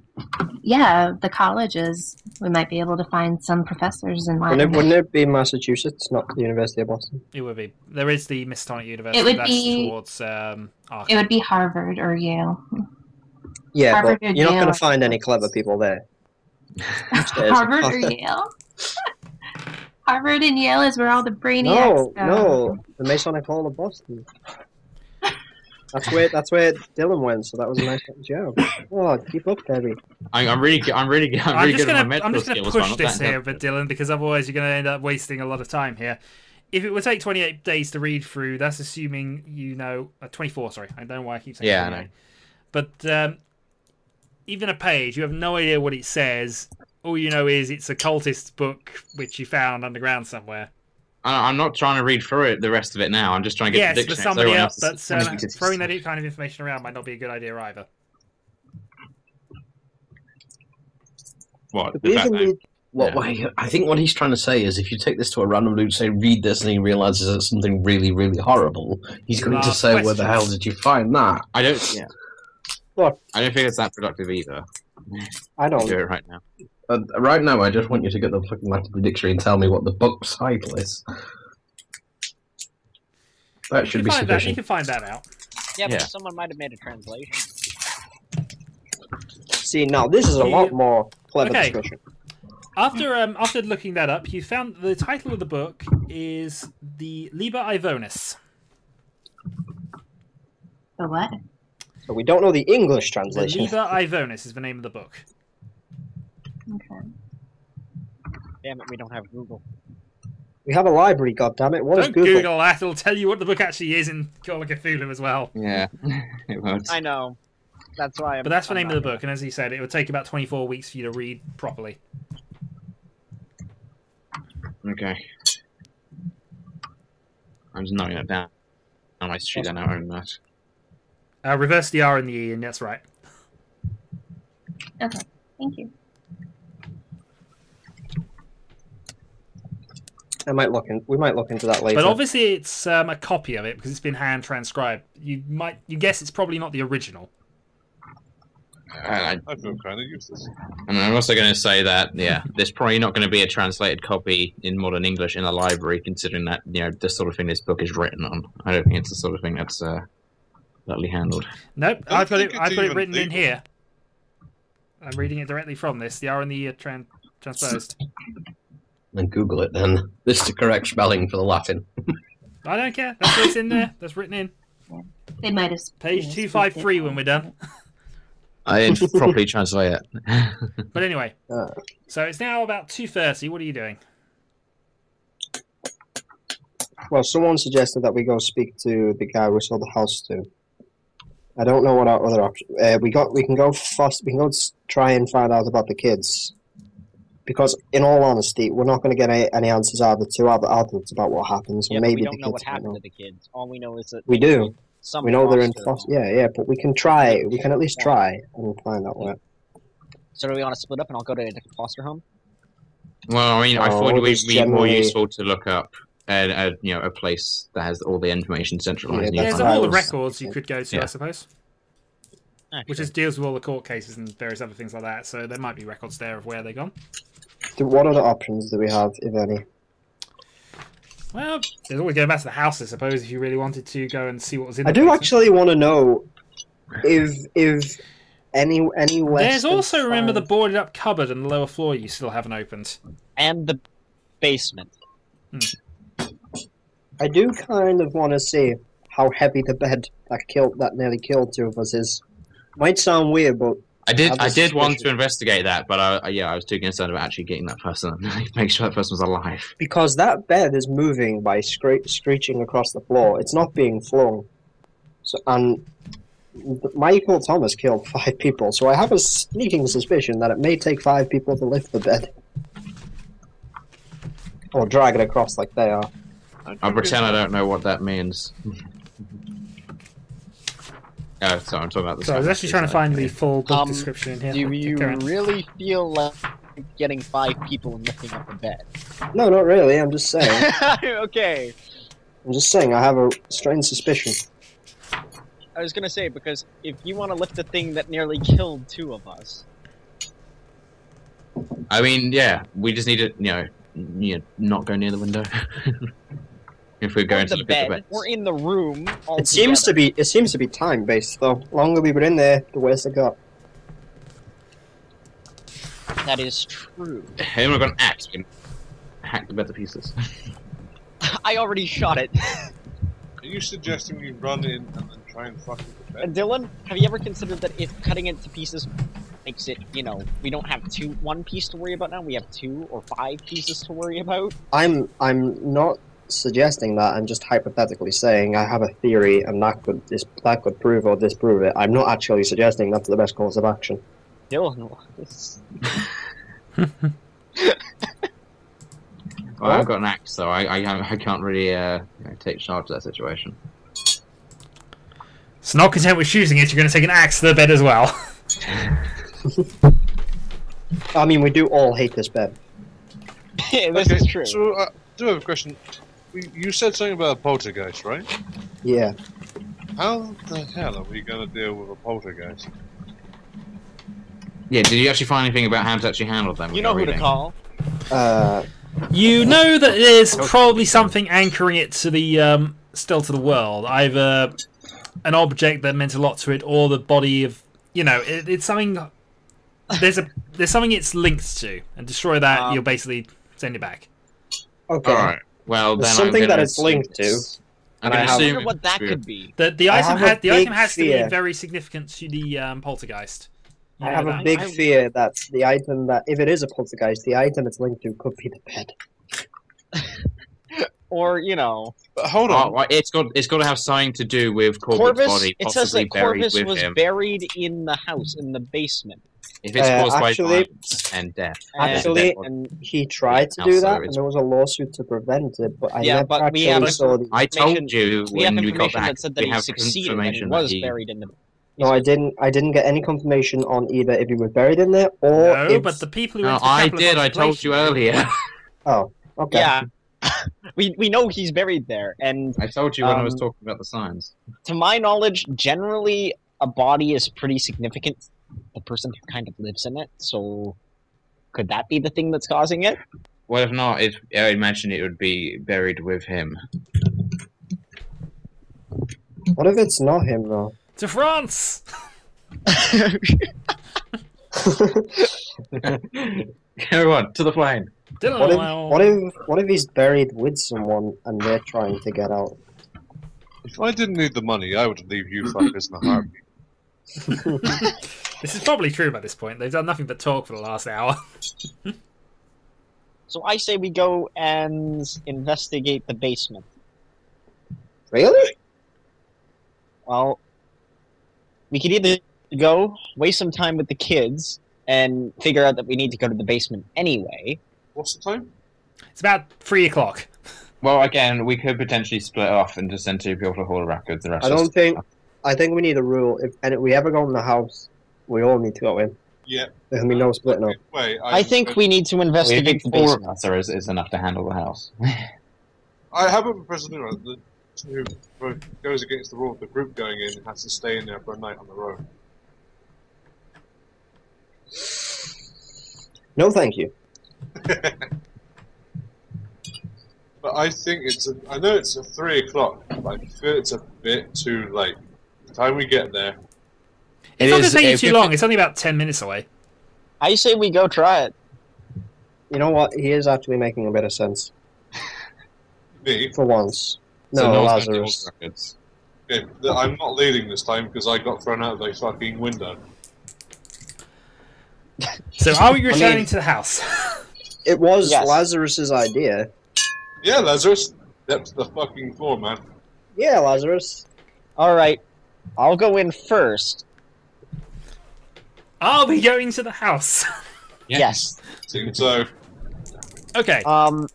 Yeah, the colleges. We might be able to find some professors in Latin. Wouldn't it be Massachusetts, not the University of Boston? It would be. There is the Miskatonic University. It would that's be- towards Arkham. It would be Harvard or Yale. Yeah, Harvard but or you're not going Yale. to find any clever people there. Upstairs. Harvard or Yale? Harvard and Yale is where all the brainiacs No, go. no, the Masonic Hall of Boston. That's where Dylan went, so that was a nice job. Oh, keep up, Debbie. I'm really good at my I'm medical just gonna skills. push but I'm this not that here a bit, Dylan, because otherwise you're gonna end up wasting a lot of time here. If it would take 28 days to read through, that's assuming you know 24. Sorry, I don't know why I keep saying. Yeah, I 28. But even a page, you have no idea what it says. All you know is it's a cultist book which you found underground somewhere. I'm not trying to read through it, the rest of it now. I'm just trying to get Yes, the for dictionary. somebody Everyone else, else that's is- throwing that kind of information around might not be a good idea either. What? But the fact even that- the- I think what he's trying to say is if you take this to a random dude, say, read this, and he realizes it's something really, really horrible, he's going to Ask say, where the hell questions. did you find that? I don't. Yeah. What? I don't think it's that productive either. I I'll don't. do it right now. Right now, I just want you to get the fucking Latin dictionary and tell me what the book's title is. That should be You sufficient. can find that out. Yeah, Yeah. but someone might have made a translation. See, now this is a lot more clever Okay. discussion. After looking that up, you found the title of the book is the Liber Ivonis. The what? So we don't know the English The translation. Liber Ivonis is the name of the book. Okay. Damn it, we don't have Google. We have a library, goddammit. What is Don't Google? Google that; it'll tell you what the book actually is in Call of Cthulhu as well. Yeah. It won't. I know. That's why I'm. But that's the I'm name of not- the book, and as he said, it would take about 24 weeks for you to read properly. Okay. I'm just noting it down. I might shoot that now and that. Reverse the R and the E, and that's right. Okay. Thank you. We might look into that later. But obviously, it's a copy of it because it's been hand transcribed. You guess it's probably not the original. I feel kind of useless. And I'm also going to say that, yeah, there's probably not going to be a translated copy in modern English in the library, considering that, you know, the sort of thing this book is written on. I don't think it's the sort of thing that's lightly handled. Nope, I I've got think it. it's I've got it even written in legal. here. I'm reading it directly from this. The R and the E are transposed. Then Google it then. This is the correct spelling for the Latin. I don't care. That's what's in there. That's written in They might have. page 253 when we're done. I didn't properly translate it. But anyway, so it's now about 2:30. What are you doing? Well, someone suggested that we go speak to the guy we sold the house to. I don't know what our other option. We can go first. We can go try and find out about the kids. Because, in all honesty, we're not going to get any answers out of the two adults about what happened. So Yeah, maybe we don't the know what kids happened to the kids. All we know is that We do. some We know they're in foster foster. home. Yeah, but we can try. We can at least try and find out where. So do we want to split up and I'll go to a different foster home? Well, I mean, I thought it would there's be more generally- useful to look up a place that has all the information centralized. Yeah, There's that's what I all the was records you could go to, Yeah. I suppose. Actually, Which is deals with all the court cases and various other things like that. So there might be records there of where they're gone. What other options do we have, if any? Well, there's always going back to the house, I suppose, if you really wanted to go and see what was in the I do basement. actually want to know if any less. There's than also, remember, the five- boarded up cupboard on the lower floor you still haven't opened. and the basement. I do kind of want to see how heavy the bed that nearly killed two of us is. Might sound weird, but I have a did want suspicion. to investigate that, but I was too concerned about actually getting that person, make sure that person was alive. because that bed is moving by screeching across the floor, it's not being flung. So, and Michael Thomas killed 5 people, so I have a sneaking suspicion that it may take 5 people to lift the bed. Or drag it across like they are. I'll pretend I don't know what that means. Oh, sorry, I'm talking about the. So I was actually trying to find the full book Um, description in here. Do you Go on. really feel like getting 5 people and lifting up a bed? No, not really, I'm just saying. Okay. I'm just saying I have a strange suspicion. I was gonna say, because if you want to lift the thing that nearly killed 2 of us, I mean, yeah, we just need to, not go near the window. If we're going to the look at the bed, beds. we're in the room. It seems to be time based though. The longer we were in there, the worse it got. That is true. Hey, we've got an axe. We can hack the bed to pieces. I already shot it. Are you suggesting we run in and then try and fuck with the bed? Dylan, have you ever considered that if cutting it to pieces makes it, we don't have 1 piece to worry about now, we have 2 or 5 pieces to worry about? I'm not suggesting that. I'm just hypothetically saying I have a theory, and that could prove or disprove it. I'm not actually suggesting that's the best course of action. Dylan, Well, I've got an axe, so I can't really take charge of that situation. So not content with shooting it, you're going to take an axe to the bed as well. I mean, we do all hate this bed. this is true. So, I do have a question. You said something about a poltergeist, right? Yeah. How the hell are we going to deal with a poltergeist? Yeah, did you actually find anything about how to actually handle them? You know who to call. You know that there's probably something anchoring it to the still to the world, either an object that meant a lot to it, or the body of it's something. There's something it's linked to, and destroy that, you'll basically send it back. Okay. Alright, well There's then something I'm that gonna it's linked to, assume I'm and I going to have- I assume wonder what that it's could be. The I item have a the item big has to fear. be very significant to the poltergeist. You I know have a that? big fear that the item that, if it is a poltergeist, the item it's linked to could be the bed. Or, But hold on. well, it's got to have something to do with Corbett's Corvus, body, it says possibly that buried Corvus with was him. buried in the house, in the basement. If it's caused actually- by violence and death. Actually, and He tried to Yeah, do also that, and it's- there was a lawsuit to prevent it, but I Yeah, never but we actually have- saw the... I told you we have when we got information back, that said that we he have succeeded and he confirmation was that he... buried in the... No, I didn't get any confirmation on either if he was buried in there, or No, if... but the people who No, went to the I Temple of did, I told you earlier. Oh, okay. Yeah. we know he's buried there, and I told you when I was Um, talking about the signs. to my knowledge, generally, a body is pretty significant. The person who kind of lives in it, so... Could that be the thing that's causing it? Well, if not, I imagine it would be buried with him. What if it's not him, though? To France! Everyone, to the plane! What if he's buried with someone and they're trying to get out? If I didn't need the money, I would leave you fuckers in a heartbeat. This is probably true by this point. They've done nothing but talk for the last hour. So I say we go and investigate the basement. Really? Well, we could either go, waste some time with the kids, and figure out that we need to go to the basement anyway. What's the time? It's about 3 o'clock. Well, again, we could potentially split off and just send 2 people to Hall of Records. The rest I think we need a rule. If we ever go in the house, we all need to go in. Yeah. There can be no splitting up. Wait, I think we need to I investigate think the 4 basement. of us is enough to handle the house. I have a proposal. Who goes against the rule of the group going in and has to stay in there for a night on the road. No, thank you. But I think I know it's a 3 o'clock, but I feel it's a bit too late. By the time we get there. It's not going to take you too long. It's only about 10 minutes away. I say we go try it. You know what? He is actually making a bit of sense. Me? For once. So No, Noel's going to Lazarus. Hall of Records. Okay, I'm not leading this time because I got thrown out of the fucking window. So are we returning to the house? It was Yes. Lazarus's idea. Yeah, Lazarus. Step to the fucking floor, man. Yeah, Lazarus. Alright, I'll go in first. Are we going to the house? Yes. Seems so. Okay. Tell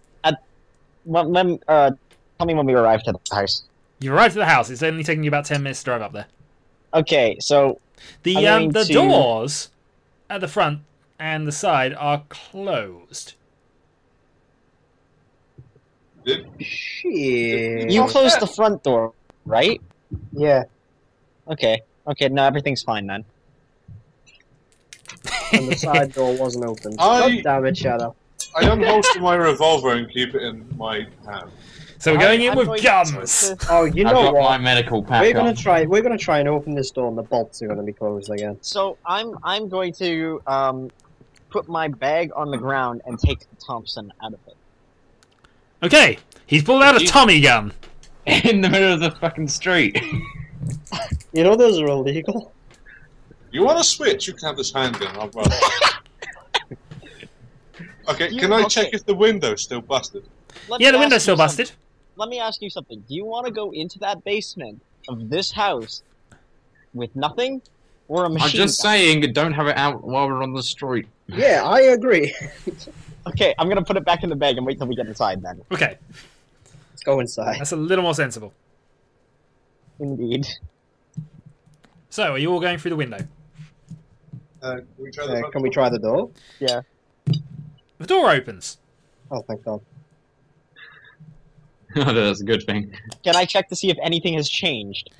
me when we arrive to the house. You arrived at the house. It's only taking you about 10 minutes to drive up there. Okay, so The I'm going the to- doors at the front and the side are closed. Shit. you closed the front door, right? Yeah, Okay. Okay, no, everything's fine then. and the side door wasn't open. I- God damn it, Shadow. I unholster my revolver and keep it in my hand. So we're going in I'm with going guns. to- Oh, you I've know got my what? medical pack We're gonna on. try and open this door, and the bolts are gonna be closed again. So I'm going to put my bag on the ground and take the Thompson out of it. Okay. He's pulled out a Tommy gun. In the middle of the fucking street. You know those are illegal. You want to switch? You can have this handgun. I'd rather. Okay, You- can I okay. check if the window's still busted? Let Yeah, me the ask window's you still something. busted. Let me ask you something. Do you want to go into that basement of this house with nothing, or a machine I'm just gun? saying, don't have it out while we're on the street. Yeah, I agree. Okay, I'm gonna put it back in the bag and wait till we get inside then. Okay. Let's go inside. That's a little more sensible. Indeed. So, are you all going through the window? Can we try the front Can we door? try the door? Yeah. The door opens. Oh, thank God. That's a good thing. Can I check to see if anything has changed?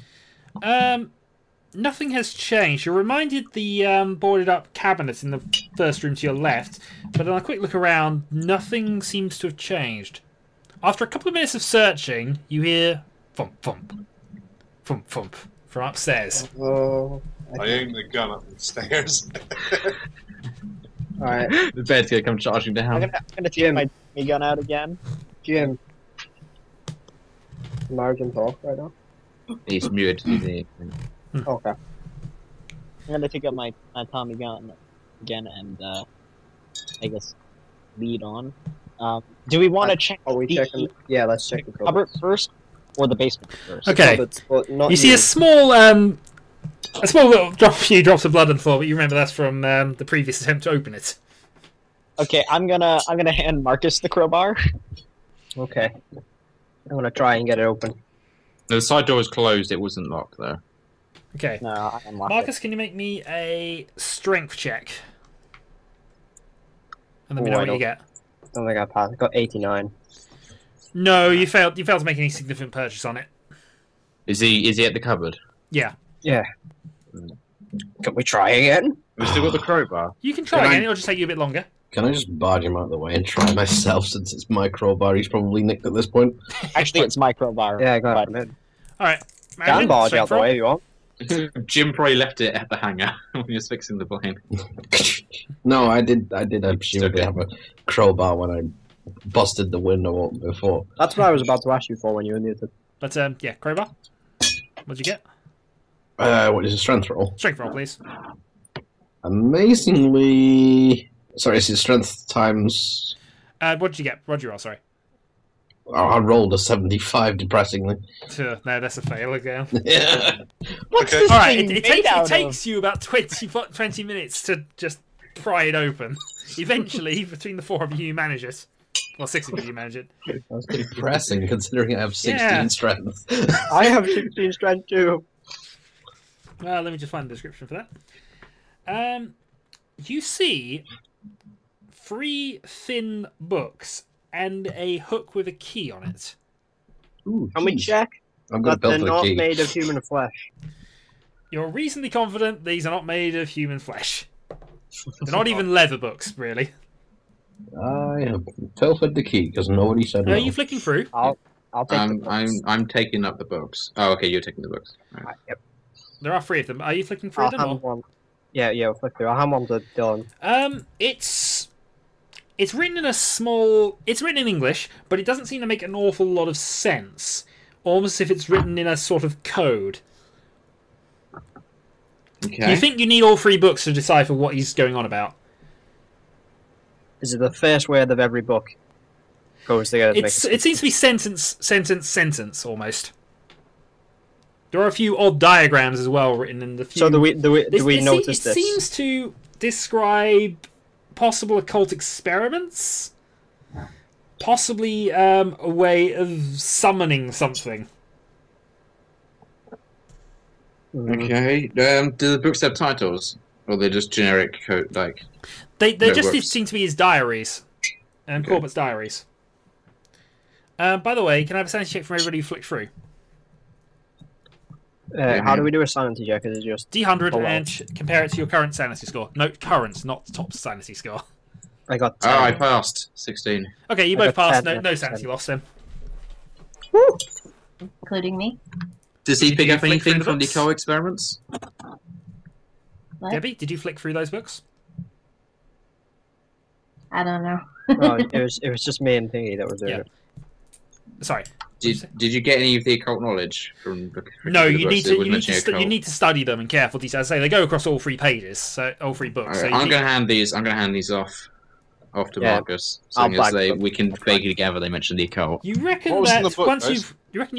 Nothing has changed. You're reminded the boarded up cabinet in the first room to your left, but on a quick look around, nothing seems to have changed. After a couple of minutes of searching, you hear thump thump, thump thump from upstairs. Oh, I aim the gun up the stairs. alright. The bed's gonna come charging I'm down. gonna take my Tommy gun out again. Jim. Margin talk right now. He's muted. Okay. I'm gonna take out my Tommy gun again and I guess lead on. Do we want to check Are we the checking? Yeah, let's check the cupboard first or the basement first? Okay. Cupboards, but not You see a small little few drops of blood on the floor, but you remember that's from the previous attempt to open it. Okay, I'm gonna hand Marcus the crowbar. Okay. I'm gonna try and get it open. The side door was closed, it wasn't locked though. Okay. No, I unlocked Marcus, can you make me a strength check? And let me Oh, know I what you don't- get. I don't think I passed. I got 89. No, you failed. You failed to make any significant purchase on it. Is he at the cupboard? Yeah. Yeah. Can we try again? We've still got the crowbar. You can try Can I- again. It'll just take you a bit longer. Can I just barge him out of the way and try myself since it's my crowbar? He's probably nicked at this point. it. Actually, it's my crowbar. Yeah, I got but- it. All right. Can barge out the way if you want. Jim probably left it at the hangar when he was fixing the plane. No, I did presumably Okay. have a crowbar when I busted the window open before. That's what I was about to ask you for when you were muted. But yeah, crowbar. What'd you get? What is a strength roll? Strength roll, please. Amazingly... Sorry, is it strength times... What did you get? What did you roll? Sorry. I rolled a 75, depressingly. No, that's a fail again. Yeah. What's Okay. this All right, thing it made out takes you about 20 minutes to just pry it open. Eventually, between the four of you manage it. Well, 6 of you manage it. That's depressing, considering I have 16 Yeah. strength. I have 16 strength too. Well, let me just find the description for that. You see 3 thin books and a hook with a key on it. Ooh, Can we jeez. check I'm going that to they're build for the not key. made of human flesh? You're reasonably confident these are not made of human flesh. They're not even leather books, really. I have pilfered the key because nobody said no. Are you flicking through? I'll take the books. I'm taking up the books. Oh, okay, you're taking the books. Right. Right, yep. There are 3 of them. Are you flicking through I'll them? hand Or? one. Yeah, we'll flick through. I'll hand one to Dylan. It's written in a small. It's written in English, but it doesn't seem to make an awful lot of sense. Almost as if it's written in a sort of code. Okay. You think you need all 3 books to decipher what he's going on about? Is it the first word of every book goes together? To It seems to be sentence almost. There are a few odd diagrams as well written in the few. So do we notice it this? seems to describe possible occult experiments, possibly a way of summoning something. Okay. Do the books have titles, or they're just generic code like? They just Notebooks. seem to be his diaries, and Corbett's diaries. By the way, can I have a sanity check from everybody who flicked through? How do we do a sanity check? Is it just D100 Oh, wow. and compare it to your current sanity score. No, current, not top sanity score. I got 10. Oh, I passed 16. Okay, you I both got passed. 10, No sanity 10. loss then. Woo! Including me. Does he Did pick you up flick through anything the from the books? co-experiments? What? Debbie, did you flick through those books? I don't know. No, it was just me and Thingy that was doing Yeah. it. Sorry. Did you get any of the occult knowledge from the No, the you books need that to would mention you occult? need to study them in careful detail. As I say, they go across all 3 pages, so all 3 books. So Alright, you I'm need- gonna hand these off to Yeah, Marcus, I'll seeing as back them. we can vaguely together they mentioned the occult. You reckon What was in that the book, guys?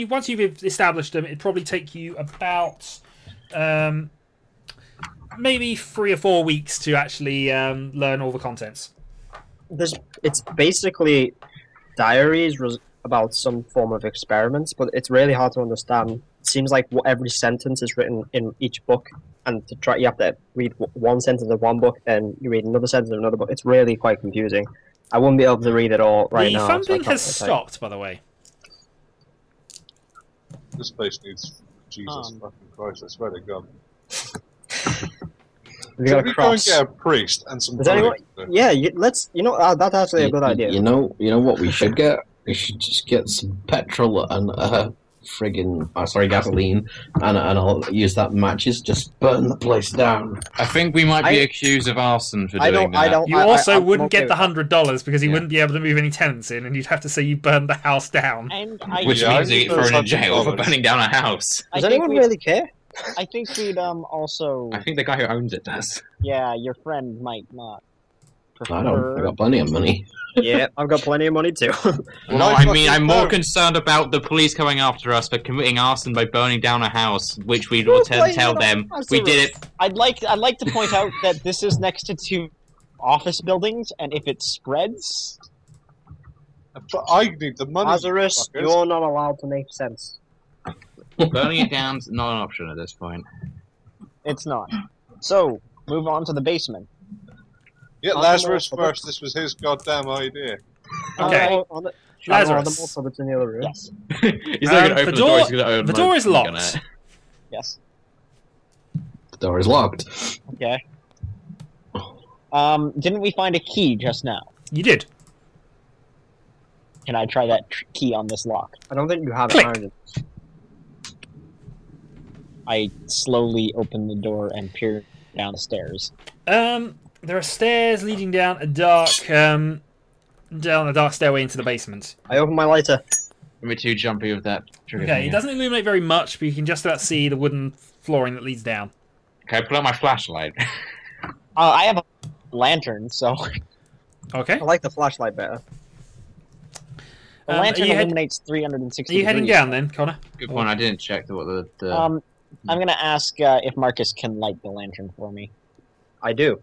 once you've established them, it'd probably take you about maybe 3 or 4 weeks to actually learn all the contents. It's basically diaries about some form of experiments, but it's really hard to understand. It seems like every sentence is written in each book, and you have to read one sentence of one book, then you read another sentence of another book. It's really quite confusing. I wouldn't be able to read it all right the now. so I thumping can't has really tell you. stopped, by the way. This place needs Jesus fucking Christ. I swear to God. We Should got we a go and cross. get a priest and some Does anyone? praying? Yeah, let's. That's actually a good idea. You know what we should get? We should just get some petrol and gasoline, and I'll use that matches. Just burn the place down. I think we might be accused of arson for doing that. You also wouldn't get the I'm $100 because he Yeah. wouldn't be able to move any tenants in, and you'd have to say you burned the house down. And Which Yeah, means I you think get thrown in those jail for $100. burning down a house. I Does think anyone we'd- really care? I think we'd also. I think the guy who owns it does. Yeah, your friend might not. I don't. I got plenty of money. Yeah, I've got plenty of money too. No, I I mean, fucking I'm more know. concerned about the police coming after us for committing arson by burning down a house, which we will tell them we did it. I'd like to point out that this is next to 2 office buildings, and if it spreads, But I need the money. Lazarus, fuckers. you're not allowed to make sense. Burning it down's not an option at this point. it's not. So move on to the basement. Yeah, On the Lazarus wall, first. This was his goddamn idea. Okay. On the Lazarus. multiple that's in the other room. Yes. He's not going to the open the door- door. He's going to open the door is locked. Yes. The door is locked. Okay. Didn't we find a key just now? You did. Can I try that key on this lock? I don't think you have Click. it ironed. I slowly open the door and peer down the stairs. There are stairs leading down a dark stairway into the basement. I open my lighter. Don't be too jumpy with that trigger. Okay, thing. it doesn't illuminate very much, but you can just about see the wooden flooring that leads down. Okay, pull out my flashlight. I have a lantern, so Okay. I like the flashlight better. the Are lantern you illuminates 360 Are you heading degrees. down then, Connor? Good point. I didn't check what the. I'm gonna ask if Marcus can light the lantern for me. I do.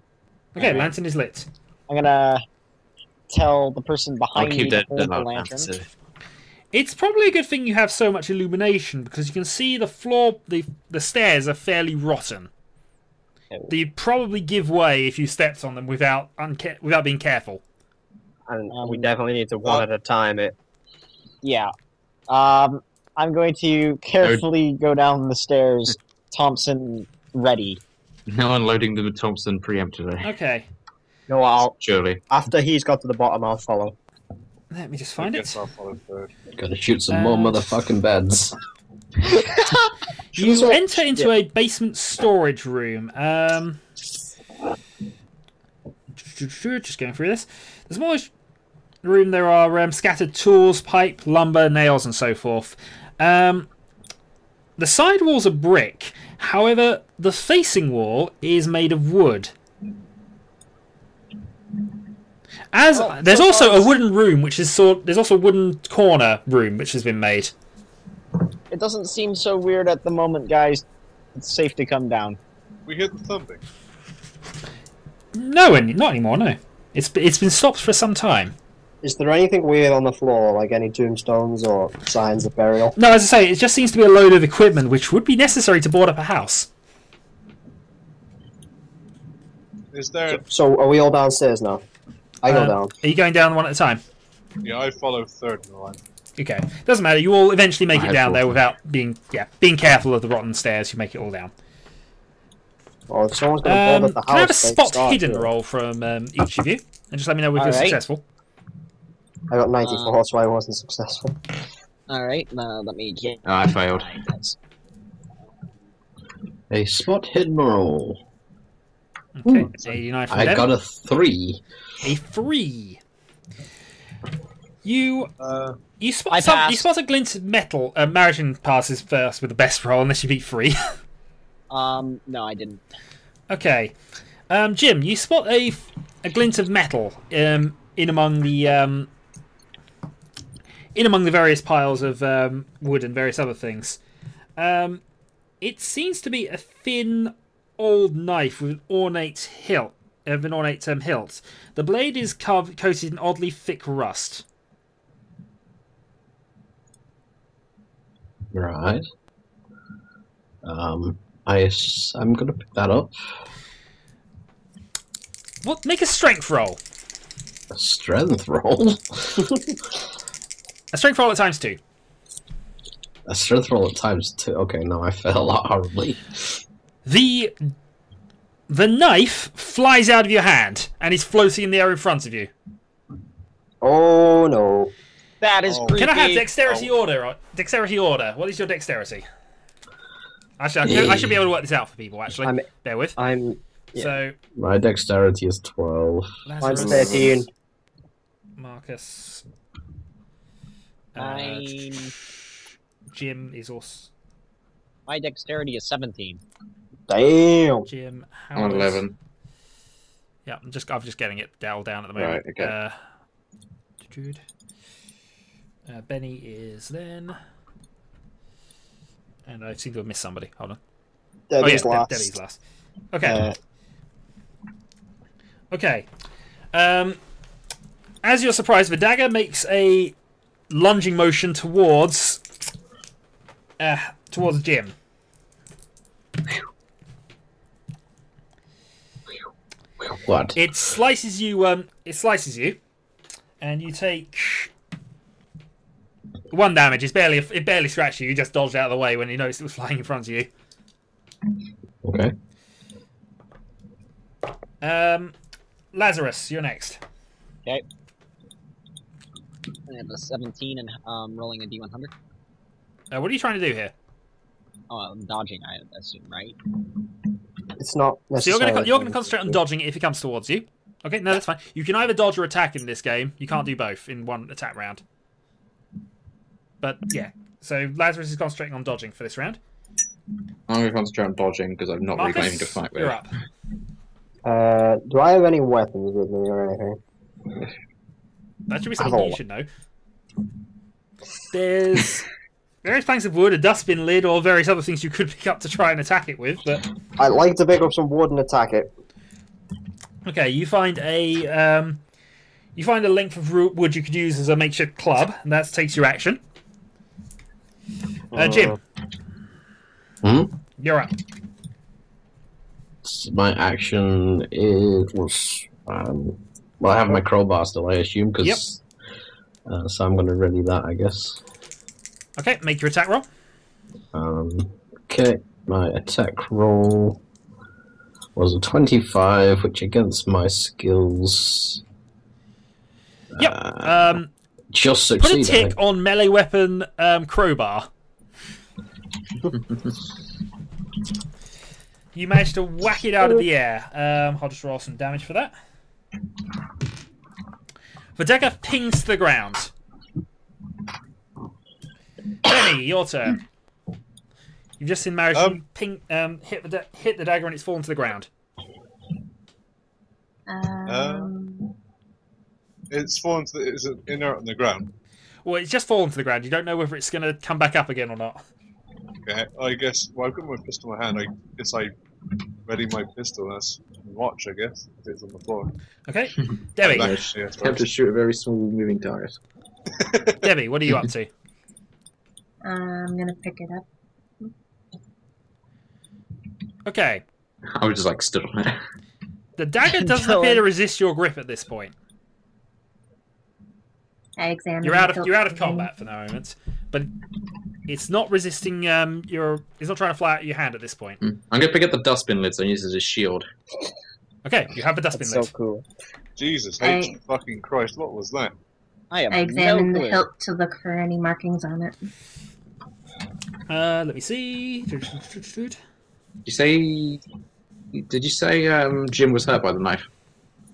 Okay, Alright. lantern is lit. I'm gonna tell the person I'll behind me keep to the hold the light lantern. so- It's probably a good thing you have so much illumination because you can see the floor. The stairs are fairly rotten. They'd probably give way if you stepped on them without being careful. And we definitely need to one at a time it. Yeah. I'm going to carefully go down the stairs, Thompson ready. No unloading the Thompson preemptively. Okay, No, I'll Surely. after he's got to the bottom, I'll follow. let me just find I it. guess I'll follow third. Gotta shoot some more motherfucking beds. You enter into a basement storage room. Just going through this. The smallest room there are scattered tools, pipe, lumber, nails, and so forth. The side walls are brick. However, the facing wall is made of wood. There's also a wooden room, which is there's also a wooden corner room which has been made. It doesn't seem so weird at the moment, guys. It's safe to come down. We hear the thumping. No, not anymore. No, it's been stopped for some time. Is there anything weird on the floor, like any tombstones or signs of burial? No, as I say, it just seems to be a load of equipment which would be necessary to board up a house. Is there? So are we all downstairs now? I go down. Are you going down one at a time? Yeah, I follow third in the line. Okay, doesn't matter. You all eventually make I it have down there four. without being careful of the rotten stairs. You make it all down. Well, if someone's going to board up the house, Can I have a they spot start hidden to- roll from each of you, and just let me know if you're Alright. successful? I got 94, so I wasn't successful. Alright, let me get... Oh, I failed. A spot hidden roll. Okay, 89 from I Devin. got a 3. A 3. You spot I you pass. spot a glint of metal. Marion passes first with the best roll, unless you beat 3. No, I didn't. Okay, Jim, you spot a glint of metal in among the various piles of wood and various other things. It seems to be a thin old knife with an ornate hilt. The blade is coated in oddly thick rust. Right. I'm gonna pick that up. What? Make a strength roll. A strength roll. A strength roll at times 2. A strength roll at times 2. Okay, no, I fell horribly. The knife flies out of your hand and is floating in the air in front of you. Oh no. That is creepy. Can I have dexterity order? Dexterity order. What is your dexterity? Actually, I should be able to work this out for people. Actually, bear with. Yeah. So My dexterity is 12. Mine's Lazarus, 13. Marcus, I'm... Jim is also My dexterity is 17. Damn. Jim. I'm on 11. Yeah, I'm just getting it down at the moment. Right, okay. Jude. Benny is then, and I seem to have missed somebody. Hold on. Debbie's last. Debbie's last. Okay. Okay. As you're surprised, the dagger makes a lunging motion towards Jim. What? It slices you. And you take 1 damage. It barely scratched you. You just dodged out of the way when you noticed it was flying in front of you. Okay. Lazarus, you're next. Okay. I have a 17 and rolling a D100. What are you trying to do here? Oh, I'm dodging, I assume, right? It's not So necessarily. you're gonna concentrate on dodging it if it comes towards you. Okay, no, that's fine. You can either dodge or attack in this game. You can't do both in one attack round. But yeah, so Lazarus is concentrating on dodging for this round. I'm going to concentrate on dodging because I've not really got Marcus, anything to fight with. you're up. Do I have any weapons with me or anything? That should be something you should know. There's various planks of wood, a dustbin lid, or various other things you could pick up to try and attack it with. But I'd like to pick up some wood and attack it. okay, you find a length of wood you could use as a makeshift club, and that takes your action. Jim, you're up. My action was well, I have my crowbar still, I assume, because so I'm going to ready that, I guess. Okay, make your attack roll. Okay, my attack roll was a 25, which against my skills. Yep. Just Put a succeeded. tick on melee weapon crowbar. You managed to whack it out of the air. I'll just roll some damage for that. The dagger pings to the ground. Benny, your turn. You've just seen Marish hit the dagger and it's fallen to the ground. It's fallen to is it inert on the ground? Well, it's just fallen to the ground. You don't know whether it's going to come back up again or not. Okay, I guess. Well, I've got my pistol in my hand. I guess I ready my pistol and watch. I guess if it's on the floor. Okay, Debbie. Attempt to shoot a very small moving target. Debbie, what are you up to? I'm gonna pick it up. Okay. I was just like stood on it. The dagger doesn't appear to resist your grip at this point. I examine. You're out of combat for the moment, but it's not resisting it's not trying to fly out your hand at this point. I'm gonna pick up the dustbin lid and use it as a shield. Okay, you have a dustbin lid. So cool. Jesus H fucking Christ, what was that? I examine the hilt to look for any markings on it. Let me see. Did you say Jim was hurt by the knife?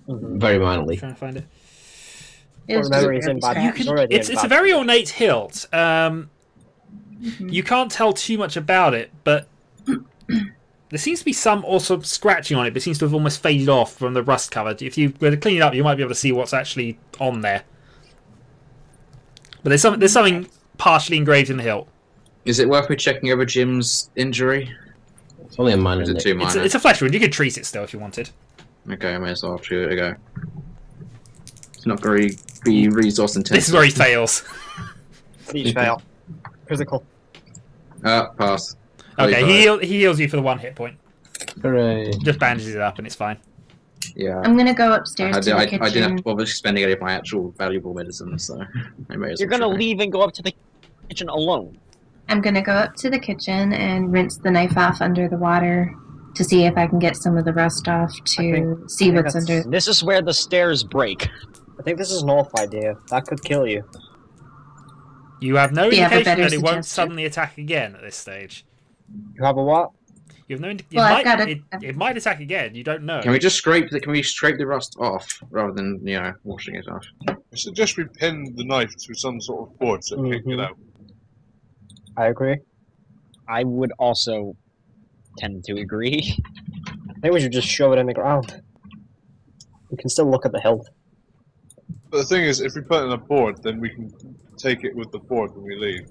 Very minorly. Trying to find it. It's a very ornate hilt. You can't tell too much about it, but there seems to be some also scratching on it, but it seems to have almost faded off from the rust cover. If you were to clean it up, you might be able to see what's actually on there. But there's something partially engraved in the hilt. Is it worth me checking over Jim's injury? It's only a minor. Is it too minor? It's a flesh wound. You could treat it still if you wanted. Okay, I may as well shoot it a go. It's not very resource intensive. This is where he fails. Please fail. Critical. Pass. Okay, he heals you for the 1 hit point. Hooray. Just bandages it up and it's fine. Yeah. I'm gonna go upstairs to the kitchen. I didn't have to bother spending any of my actual valuable medicine, so I may as well. You're gonna leave and go up to the kitchen alone. I'm gonna go up to the kitchen and rinse the knife off under the water to see if I can get some of the rust off to see what's under. This is where the stairs break. I think this is an off idea. That could kill you. You have no Do you have a indication better that it won't suggestion? suddenly attack again at this stage. You have a what? You have no Well, it might attack again. You don't know. Can we just scrape the rust off rather than washing it off? I suggest we pin the knife to some sort of board so it can't get out. I agree. I would also tend to agree. I think we should just shove it in the ground. We can still look at the hilt. But the thing is, if we put it on a board, then we can take it with the board when we leave.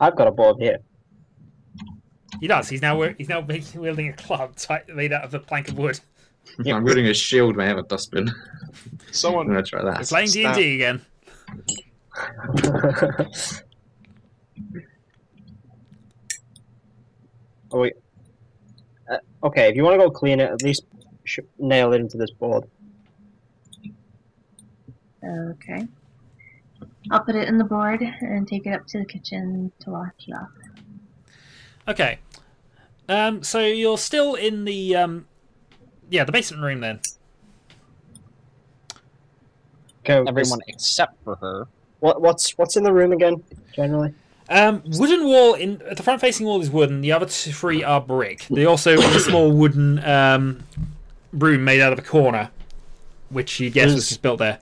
I've got a board here. He does. He's now wielding a club made out of a plank of wood. I'm wielding a shield. May I have a dustbin? Someone I'm gonna try that. We're playing D&D again. Oh wait. Okay, if you want to go clean it, at least nail it into this board. Okay. I'll put it in the board and take it up to the kitchen to wash it off. Okay. So you're still in the the basement room then. Okay, Everyone except for her. What's in the room again? Generally. Wooden wall the front facing wall is wooden. The other three are brick. They also in a small wooden room made out of a corner, which you guess was just built there.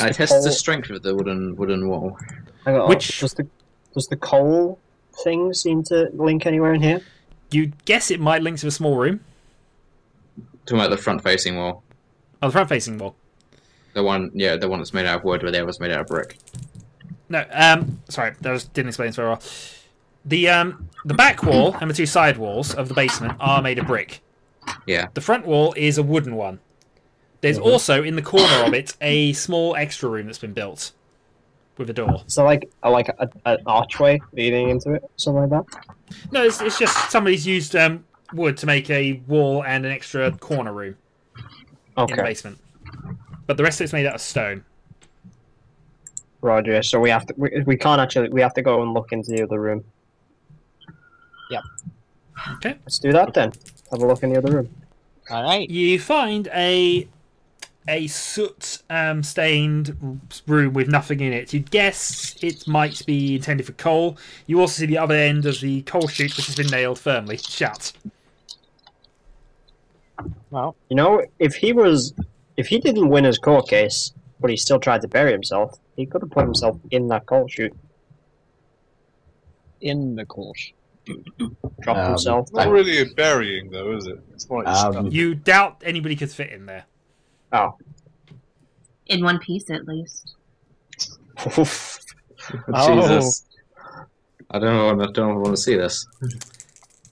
I test the strength of the wooden wall. Hang on, Which does the coal thing seem to link anywhere in here? You guess it might link to a small room. Talking about the front-facing wall. Oh, the front-facing wall. The one that's made out of wood, where the other was made out of brick. No, sorry, didn't explain this very well. The back wall and the two side walls of the basement are made of brick. Yeah. The front wall is a wooden one. There's also, in the corner of it, a small extra room that's been built with a door. So like an archway leading into it, something like that. No, it's just somebody's used wood to make a wall and an extra corner room in the basement. But the rest of it's made out of stone. Roger. So we have to. We can't actually. We have to go and look into the other room. Yep. Okay. Let's do that then. Have a look in the other room. All right. You find a soot stained room with nothing in it. You'd guess it might be intended for coal. You also see the other end of the coal chute, which has been nailed firmly shut. Well, You know, if he didn't win his court case, but he still tried to bury himself, he could have put himself in that coal chute, in the coal chute. dropped himself. It's not really a burying, though, is it? It's more like stuff. You doubt anybody could fit in there. Oh. In one piece, at least. Jesus. I don't want to see this.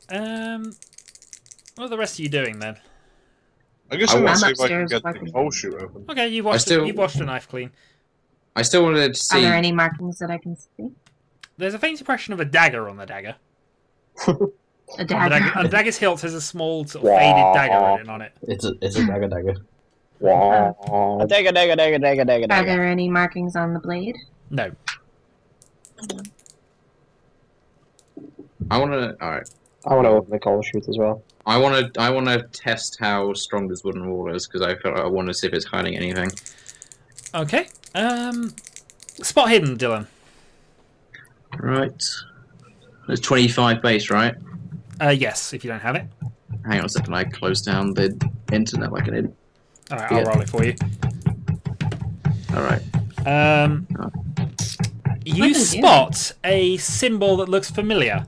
What are the rest of you doing then? I guess I want to see if I can upstairs get the working. coal chute open. Okay, you've washed the knife clean. I still wanted to Are see. there any markings that I can see? There's a faint impression of a dagger on the dagger. A On dagger. the dagger's hilt has a small sort of faded dagger written on it. It's a dagger. A dagger. Are there any markings on the blade? No. I want to. All right. I want to open the coal chute as well. I want to test how strong this wooden wall is because I want to see if it's hiding anything. Okay. Spot hidden, Dylan. Right. There's 25 base, right? Yes, if you don't have it. Hang on a second. I closed down the internet like an idiot. All right, I'll roll it for you. All right. You spot a symbol that looks familiar.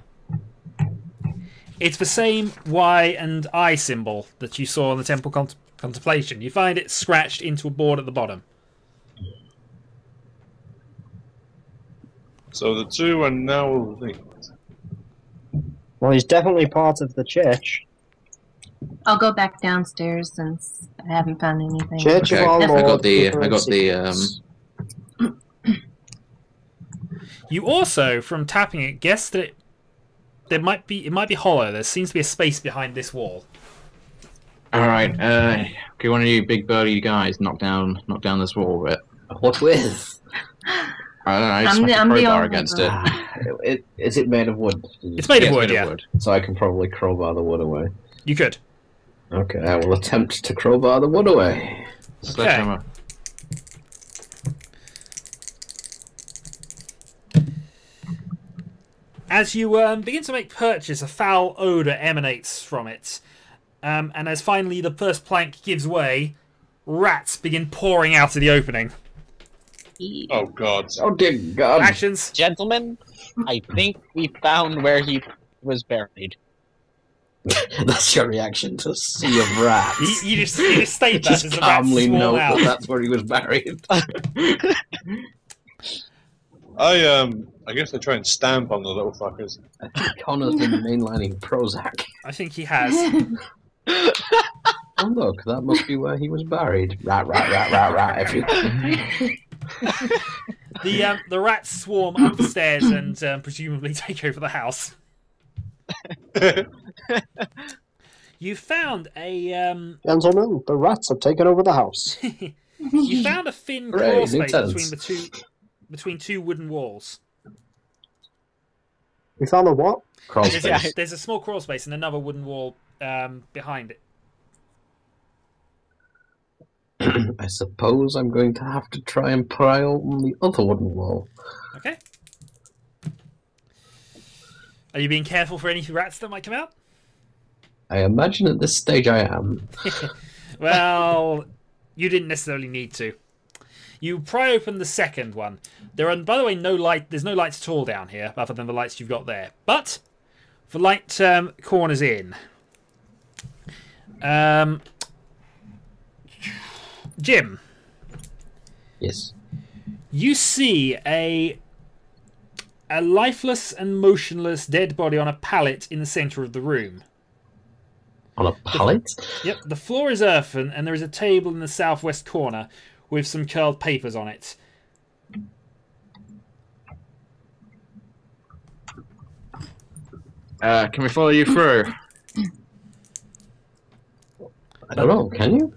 It's the same Y and I symbol that you saw in the Temple Contemplation. You find it scratched into a board at the bottom. So the two are now linked. Well, he's definitely part of the church. I'll go back downstairs since I haven't found anything. Church Okay, of Our I Lord. got the. Keeper I of got the. Secrets. You also, from tapping it, guess that it might be hollow. There seems to be a space behind this wall. All right. Okay, one of you big burly guys knock down this wall a bit. What with? I don't know. Just smash a I'm the crowbar only against one. it. Is it made of wood? It's made of wood, yeah. So I can probably crowbar the wood away. You could. Okay, I will attempt to crowbar the wood away. Sledgehammer. As you begin to make purchase, a foul odour emanates from it. And as finally the first plank gives way, rats begin pouring out of the opening. Oh god. Oh dear God! Actions. Gentlemen, I think we found where he was buried. That's your reaction to a sea of rats. You just state that Just as the rats calmly swarm note out. that that's where he was buried. I guess they try and stamp on the little fuckers. I think Connor's been mainlining Prozac. I think he has. Oh look, that must be where he was buried. Rat, everything. The rats swarm up the stairs and presumably take over the house. You found a Gentlemen, the rats have taken over the house. you found a thin Hooray, crawl new space tenants. between two wooden walls. We found a what? Crawl There's, space. there's a small crawl space and another wooden wall behind it. I suppose I'm going to have to try and pry open the other wooden wall. Okay. Are you being careful for any rats that might come out? I imagine at this stage I am. Well, you didn't necessarily need to. You pry open the second one. There are, by the way, no light. There's no lights at all down here, other than the lights you've got there. But for light corners in, Jim, Yes. you see a lifeless and motionless dead body on a pallet in the center of the room. On a pallet? Yep, the floor is earthen, and there is a table in the southwest corner with some curled papers on it. Can we follow you through? I don't know. Can you?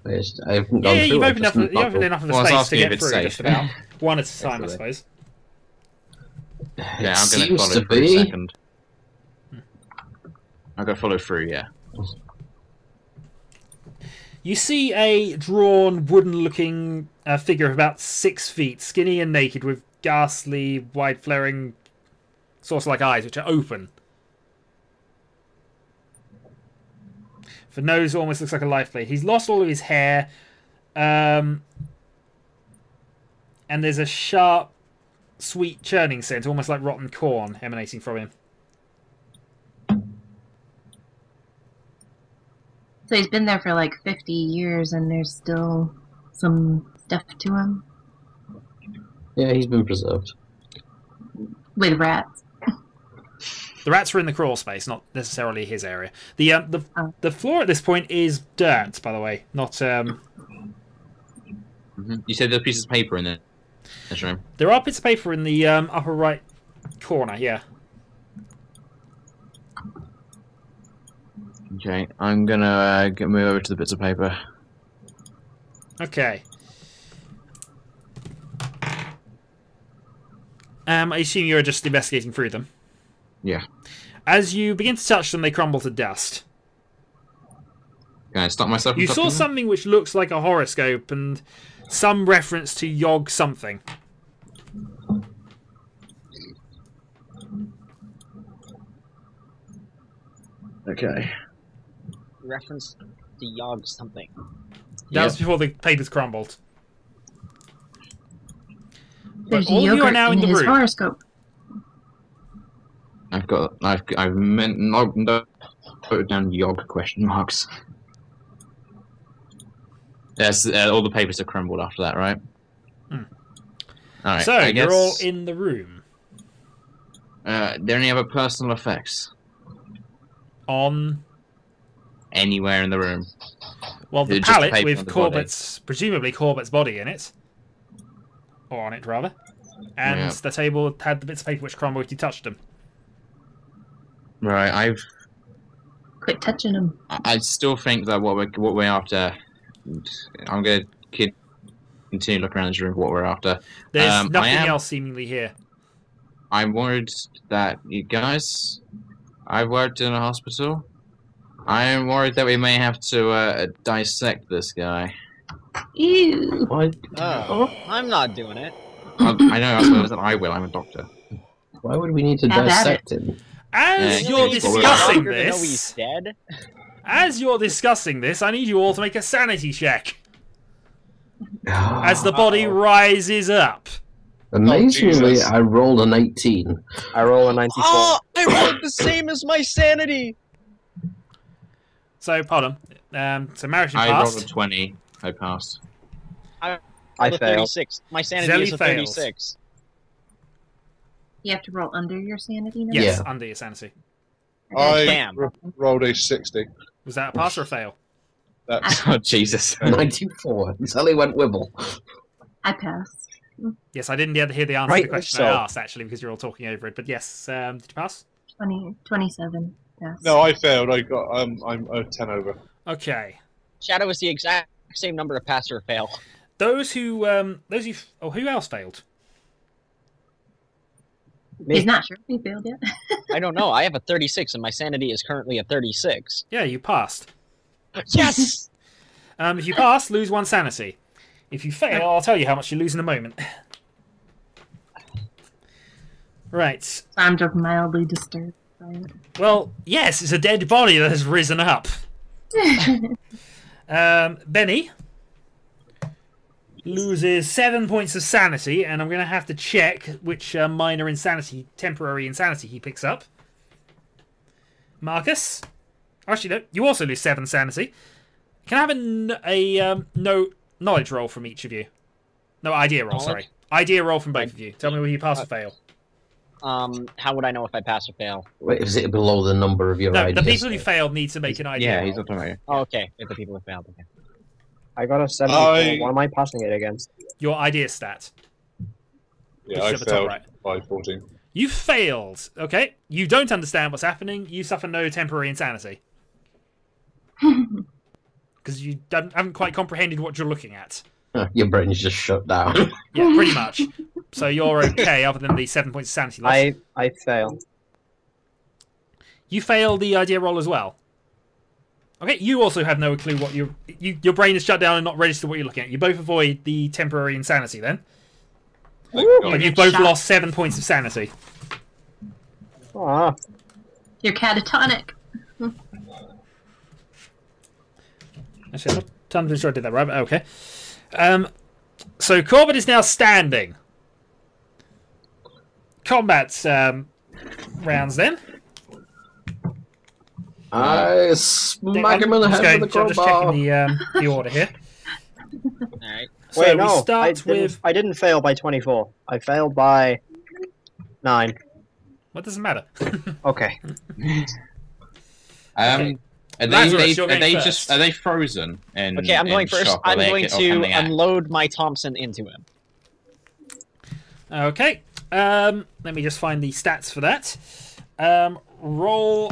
I haven't gone Yeah, through you've it, opened just enough not- of the Well, I was space to asking if get it's through, safe. just about. One at a time, I suppose. Yeah, I'm It going to seems follow to through a be. second. I'm going to follow through, yeah. You see a drawn, wooden-looking figure of about 6 feet, skinny and naked, with ghastly, wide, flaring, saucer-like eyes, which are open. The nose almost looks like a life blade. He's lost all of his hair, and there's a sharp, sweet churning scent, almost like rotten corn, emanating from him. So he's been there for like 50 years and there's still some stuff to him Yeah, he's been preserved. with rats. The rats are in the crawl space, not necessarily his area. The floor at this point is dirt, by the way, not. You said there's pieces of paper in this room. There are bits of paper in the upper right corner. Yeah. Okay, I'm going to move over to the bits of paper. Okay. I assume you're just investigating through them. Yeah. As you begin to touch them, they crumble to dust. Can I stop myself from You saw touching them? something which looks like a horoscope and some reference to Yog something. Okay. Reference to Yog something. That was before the papers crumbled. There's all of you are yogurt now in the his room. horoscope. I've meant no, put down Yog question marks. Yes, all the papers are crumbled after that, right? Hmm. All right. So, I you're guess, all in the room. there any other personal effects On, anywhere in the room? well, the Just the pallet paper with on the body. presumably Corbett's body in it. Or on it, rather. And Yeah. the table had the bits of paper which crumbled if you touched them. Right. Quit touching him. I still think that what we're after. I'm going to continue looking around this room for what we're after. There's nothing else seemingly here. I'm worried that you guys. I worked in a hospital. I am worried that we may have to dissect this guy. Ew. Why? I'm not doing it. I know. I suppose that I will. I'm a doctor. Why would we need to Have at dissect him? As Yeah, you're he's discussing Longer to know he's this, dead. as you're discussing this, I need you all to make a sanity check. As the body rises up. Amazingly, Jesus. I rolled an 18. I roll a 94. Oh, I rolled the same as my sanity. So, pardon. So, Marish I rolled a passed. 20. I passed. I The failed. 36. My sanity Zelly is a fails. 36. You have to roll under your sanity now? Yes, Yeah. under your sanity. I Damn. rolled a 60. Was that a pass or a fail? That's Oh Jesus! 94. Sally went wibble. I passed. Yes, I didn't get to hear the answer to Right, the question so- I asked, actually, because you're all talking over it. But yes, did you pass? 27. Yes. no, I failed. I got I'm a 10 over. Okay. Shadow is the exact same number of pass or fail. Who else failed? He's not sure if he failed yet. I don't know. I have a 36, and my sanity is currently a 36. Yeah, you passed. Yes! If you pass, lose 1 sanity. If you fail, I'll tell you how much you lose in a moment. Right. I'm just mildly disturbed by it. Well, yes, it's a dead body that has risen up. Benny loses 7 points of sanity, and I'm going to have to check which minor insanity, temporary insanity he picks up. Marcus? Actually, no, you also lose 7 sanity. Can I have a note knowledge roll from each of you. No, idea roll, sorry. Idea roll from both of you. Tell me whether you pass or fail. How would I know if I pass or fail? Wait, is it below the number of your No, ideas? the people who failed need to make an idea Yeah, roll. he's not talking about you. Oh, okay. If the people have failed, okay. I got a 74. What am I passing it against? Your idea stat. Yeah, Which I is at the top failed right. by 14. You failed, okay? You don't understand what's happening. You suffer no temporary insanity. Because you haven't quite comprehended what you're looking at. Your brain's just shut down. Yeah, pretty much. So you're okay, other than the 7 points of sanity loss. I fail. You fail the idea roll as well. Okay, you also have no clue what your brain is shut down and not registered what you're looking at. You both avoid the temporary insanity then. But you've both lost 7 points of sanity. Ah, You're catatonic. Actually, I'm not totally sure I did that right, but okay. So Corbett is now standing. Combat rounds then. I smack him in the head with the I'm just crowbar. checking the order here. Alright. So wait, we no. start with... I didn't fail by 24. I failed by 9. What does it matter? Okay. Are Lazarus, you're going first. are they frozen? Okay, I'm going first. I'm going to unload my Thompson into him. Okay. Let me just find the stats for that. Roll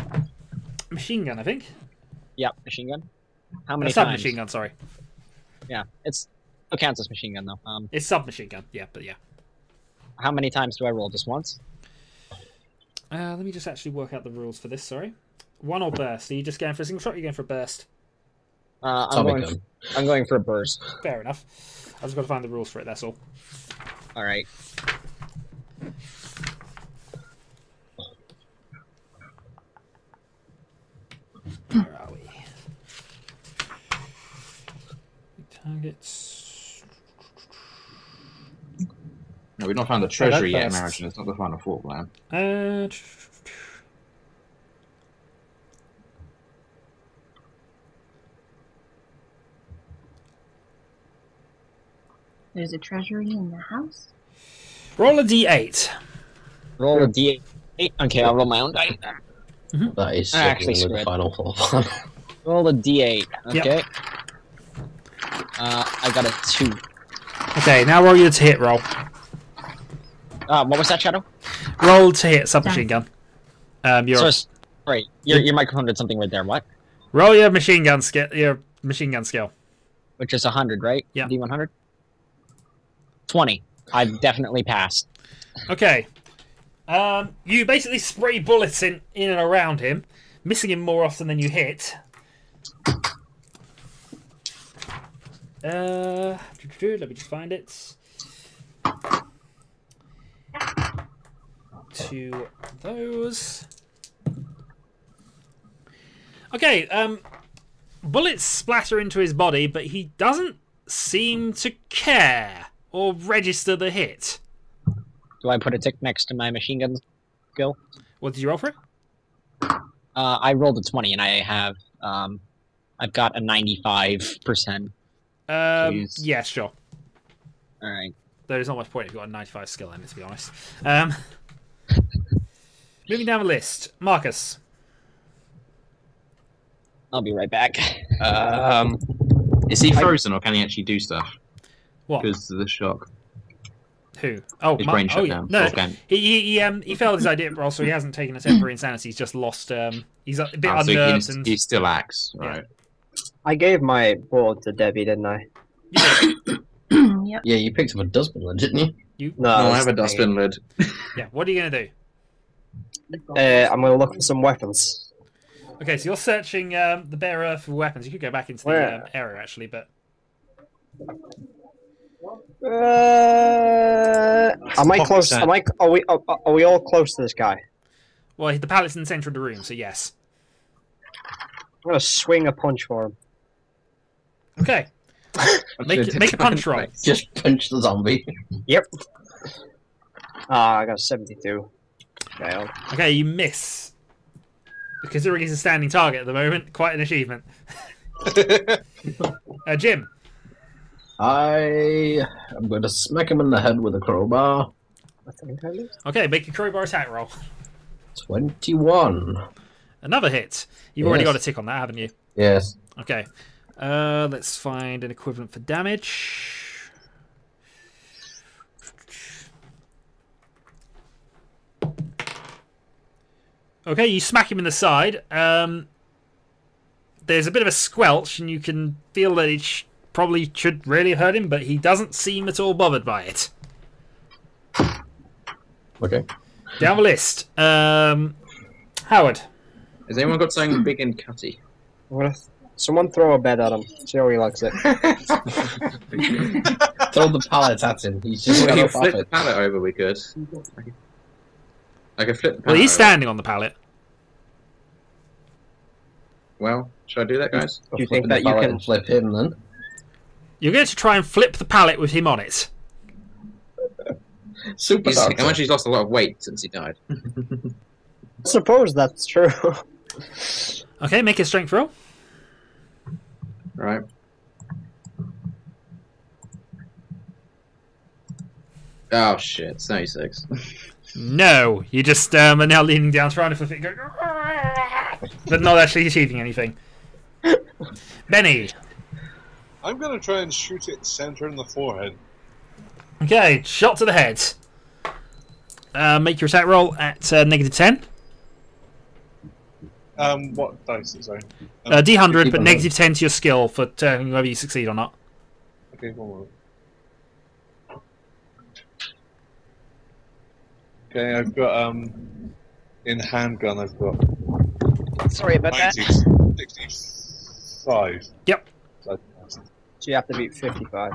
machine gun, I think. Yep, machine gun. How many times? Submachine gun, sorry. Yeah, it counts as machine gun though. It's submachine gun, yeah, but yeah. How many times do I roll? Just once? Let me just actually work out the rules for this, sorry. One or burst? Are you just going for a single shot or are you going for a burst? I'm going for a burst. Fair enough. I've just got to find the rules for it, that's all. Alright. Where are we? Targets. No, we've not found the treasury yet, bursts. American. It's not the final thought plan. There's a treasury in the house. Roll a d8. Roll a d8. Okay, I'll roll my own die. That is Actually certainly the screwed. final thought plan. Roll a d8. Yep. Okay. I got a 2. Okay, now roll your to hit roll. What was that, Shadow? Roll to hit submachine gun. Right, your microphone did something right there. What? Roll your machine gun skill. Your machine gun skill. Which is 100, right? Yeah. D100. 20. I've definitely passed. Okay. You basically spray bullets in and around him, missing him more often than you hit. Let me just find it. 2 of those. Okay, bullets splatter into his body, but he doesn't seem to care or register the hit. Do I put a tick next to my machine gun skill? What did you roll for it? I rolled a 20, and I have I've got a 95%. Yeah, sure. All right. There's not much point if you've got a 95 skill in it, to be honest. Moving down the list, Marcus. I'll be right back. Is he frozen or can he actually do stuff? What? Because of the shock. Who? Oh, His brain shut down. No, Okay. he failed his idea roll, so he hasn't taken a temporary insanity. He's just lost. He's a bit So unnerved and. he still acts, right? I gave my board to Debbie, didn't I? Yep. Yeah, you picked up a dustbin lid, didn't you? No, I that's have a the dustbin lid. Yeah. What are you gonna do? I'm going to look for some weapons. Okay, so you're searching the bearer for weapons. You could go back into the Where? area actually, but Am I close? Are we all close to this guy? well, the pallet's in the centre of the room, so yes. I'm going to swing a punch for him. Okay. Make a punch roll. Just punch the zombie. Yep. I got a 72. Failed. Okay, you miss. Considering he's a standing target at the moment, quite an achievement. Jim. I am going to smack him in the head with a crowbar. Okay, make a crowbar attack roll. 21. Another hit. You've already Yes. got a tick on that, haven't you? Yes. Okay. Let's find an equivalent for damage. Okay, you smack him in the side. There's a bit of a squelch, and you can feel that it probably should really hurt him, but he doesn't seem at all bothered by it. Okay. Down the list. Howard. Has anyone got something big and cutty? Someone throw a bed at him. See how he likes it. Throw the pallet at him. He's just We got can up off flip the it. pallet over, we could. I can flip the pallet Well, he's over. standing on the pallet. Well, should I do that, guys? Do you Flip think the that you pallet can and flip him then? You're going to try and flip the pallet with him on it. Super How doctor. much he's lost a lot of weight since he died. suppose that's true? Okay, make a strength roll. Right. Oh shit, it's 96. No, you just are now leaning down, trying to flip it, going, but not actually achieving anything. Benny. I'm going to try and shoot it center in the forehead. Okay, shot to the head. Make your attack roll at -10. What dice is I? D100, but D100. -10 to your skill for determining whether you succeed or not. Okay, one moment. Okay, I've got in handgun. I've got Sorry about 90, that. 65. Yep. So, So you have to beat 55.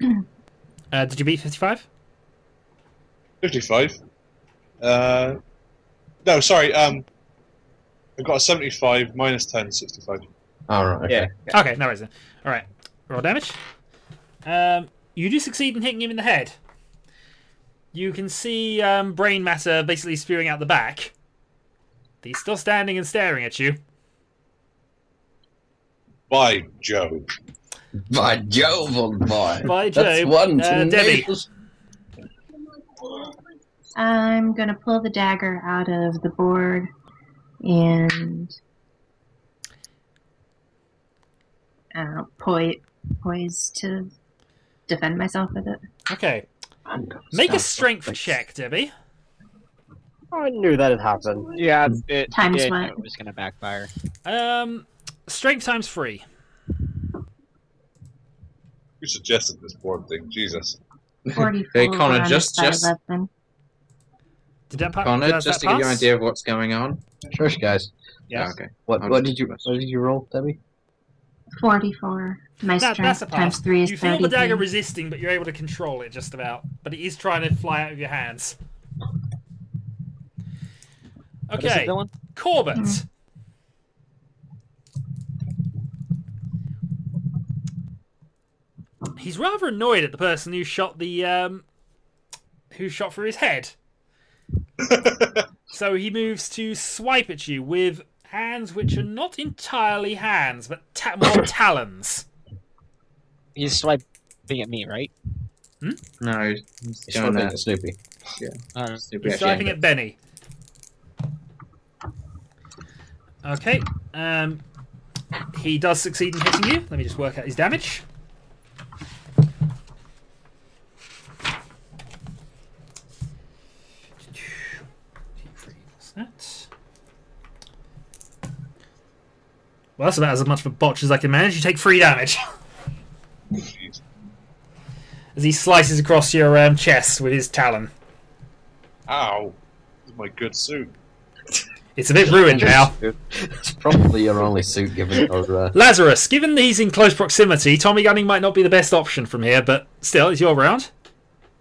Did you beat 55? 55. No, sorry. I've got a 75 minus 10, 65. Alright, okay. Yeah. Okay, no reason. Alright, roll damage. You do succeed in hitting him in the head. You can see brain matter basically spewing out the back. He's still standing and staring at you. By Jove. By Jove, old boy. By That's Jove. one to Debbie. nails. I'm gonna pull the dagger out of the board and poise to defend myself with it. Okay, I'm gonna make a stab strength the check, Debbie. I knew that'd happen. Yeah, it Times did what? know it was going to backfire. Strength times 3. Who suggested this board thing? Jesus. 44 Hey, Connor, minus just- by 11. Did that pass? Connor, just to give you an idea of what's going on. Shush, guys. Yeah, okay. What I'll did just- you roll, Debbie? 44. My That's strength a times pass. 3 is You feel 30. the dagger resisting, but you're able to control it just about. But it is trying to fly out of your hands. What is it, Okay, Dylan? Corbett. He's rather annoyed at the person who shot the who shot for his head. So he moves to swipe at you with hands which are not entirely hands, but more talons. He's swiping at me, right? No, he's He's doing flipping that. at Snoopy. Snoopy He's actually swiping ended. at Benny. Okay. He does succeed in hitting you. Let me just work out his damage. That. Well, that's about as much of a botch as I can manage. You take 3 damage Jeez. as he slices across your chest with his talon. Ow. This is my good suit. It's a bit ruined now. It's probably your only suit given your... Lazarus, given that he's in close proximity, Tommy gunning might not be the best option from here, but still, it's your round.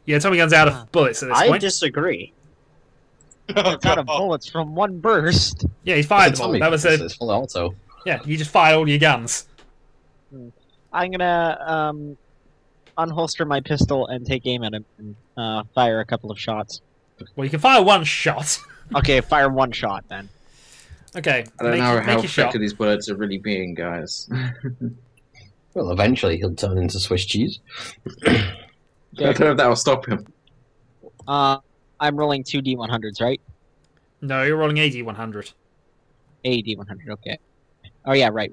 Yeah, Tommy gun's out of bullets at this I point. disagree. It's out of bullets from one burst. Yeah, he fired It's them all. Tommy That was guns, a... it's full auto. Yeah, you just fired all your guns. I'm gonna unholster my pistol and take aim at him and fire a couple of shots. Well, you can fire one shot. Okay, fire one shot then. Okay. I don't know how make your shot. effective these bullets are really being, guys. Well, eventually he'll turn into Swiss cheese. I don't know if that will stop him. I'm rolling 2d100s, right? No, you're rolling AD100. AD100, okay. Oh yeah, right.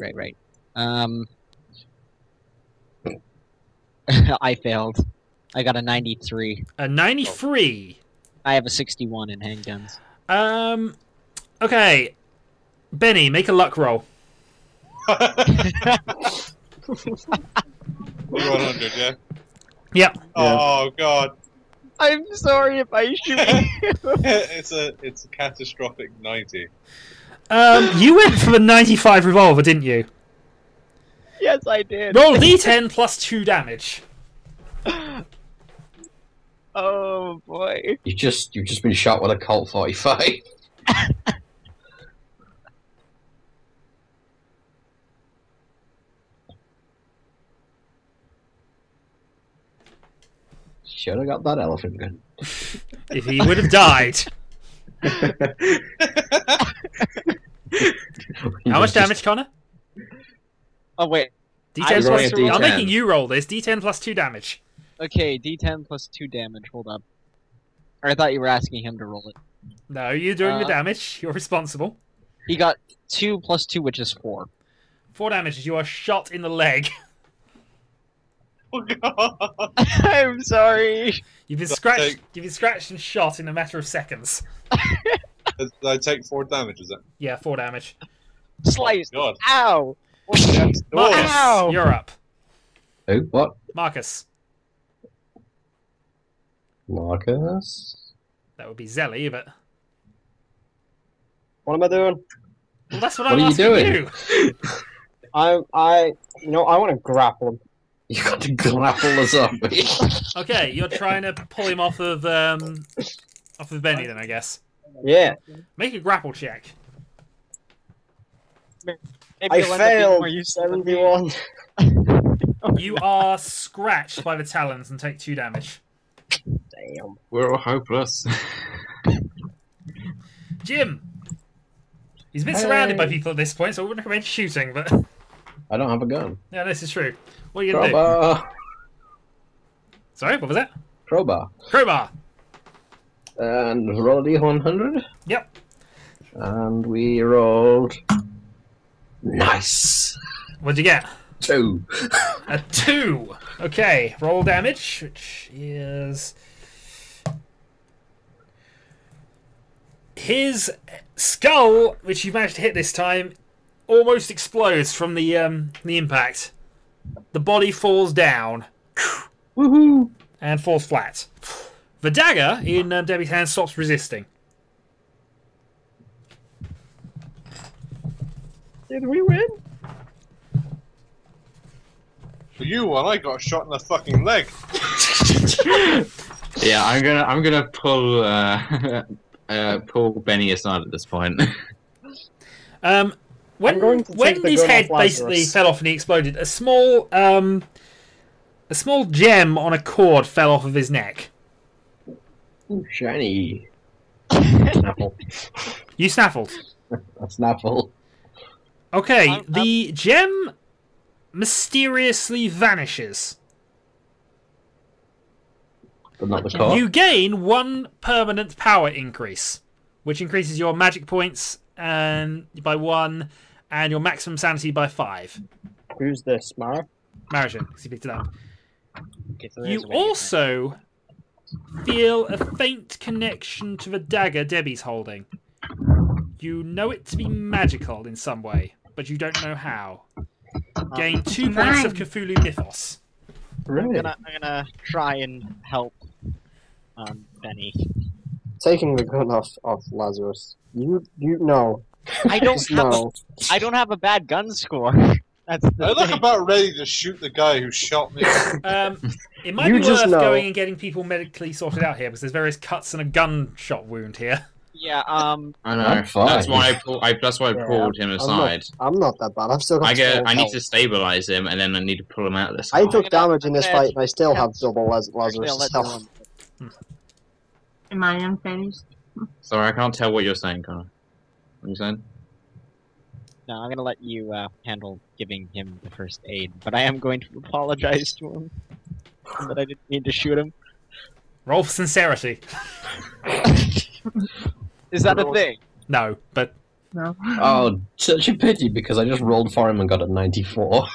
I failed. I got a 93. A 93. I have a 61 in handguns. Okay. Benny, make a luck roll. 100, yeah? Yep. Oh, God. I'm sorry if I shoot It's a catastrophic 90. You went for the 95 revolver, didn't you? Yes, I did. Roll D10 plus 2 damage. Oh boy. You've just been shot with a Colt 45. Should have got that elephant gun. If he would have died. How much damage, Connor? Oh wait. D10 rolling plus a 3. I'm D10. making you roll this. D10 plus 2 damage. Okay, D10 plus 2 damage. Hold up. Or I thought you were asking him to roll it. No, you're doing the damage. You're responsible. He got 2 plus 2, which is 4. 4 damage as you are shot in the leg. Oh, God. I'm sorry. You've been scratched and shot in a matter of seconds. Did I take 4 damage, is that? Yeah, 4 damage. Slice. God. Ow. Marcus, Ow! you're up. Who? What? Marcus. Marcus? That would be Zelly, but... What am I doing? Well, that's what What I'm are you asking doing? you. I want to grapple him. You got to grapple the zombie. Okay, you're trying to pull him off of Benny then, I guess. Yeah. Make a grapple check. Maybe I it'll end up being failed. more useful than me. 71. You are scratched by the talons and take 2 damage. Damn. We're all hopeless. Jim! He's been surrounded by people at this point, so I wouldn't recommend shooting, but... I don't have a gun. Yeah, this is true. What are you going to do? Crowbar. Sorry, what was that? Crowbar. Crowbar! And roll D100. Yep. And we rolled... Nice. What'd you get? 2. A 2! Okay, roll damage, which is... His skull, which you managed to hit this time, almost explodes from the impact. The body falls down. Woohoo! And falls flat. The dagger in Debbie's hand stops resisting. Did we win? For you, I got shot in the fucking leg. Yeah, I'm gonna pull pull Benny aside at this point. When going to take the his gun head off basically Lazarus. fell off and he exploded, a small gem on a cord fell off of his neck. Ooh, shiny. Snaffle. You snaffled. A snaffle. Okay, the gem mysteriously vanishes. But not the core. You gain 1 permanent power increase, which increases your magic points and by 1 and your maximum sanity by 5. Who's this, Mara? Maritian, because you picked it up. Okay, so You there's a way to get also feel a faint connection to the dagger Debbie's holding. You know it to be magical in some way, but you don't know how. Gain 2 points of Cthulhu Mythos. I'm gonna try and help Benny. Taking the gun off Lazarus. You know. I don't Just have know. I don't have a bad gun score. That's the I look thing. about ready to shoot the guy who shot me. It might You be just worth know. going and getting people medically sorted out here because there's various cuts and a gunshot wound here. Yeah. I know. I'm fine. That's why I pulled him aside. I'm not that bad. I've still got I need health. to stabilize him, and then I need to pull him out of this. I hole. took damage in this I'm gonna- fight, and I still have double Actually, I'll Lazarus' let you health. run. Am I unfazed? Sorry, I can't tell what you're saying, Connor. What are you saying? No, I'm gonna let you handle giving him the first aid, but I am going to apologize to him that I didn't mean to shoot him. Roll for sincerity. Is that a thing? No, but No. Oh, such a pity because I just rolled for him and got a 94.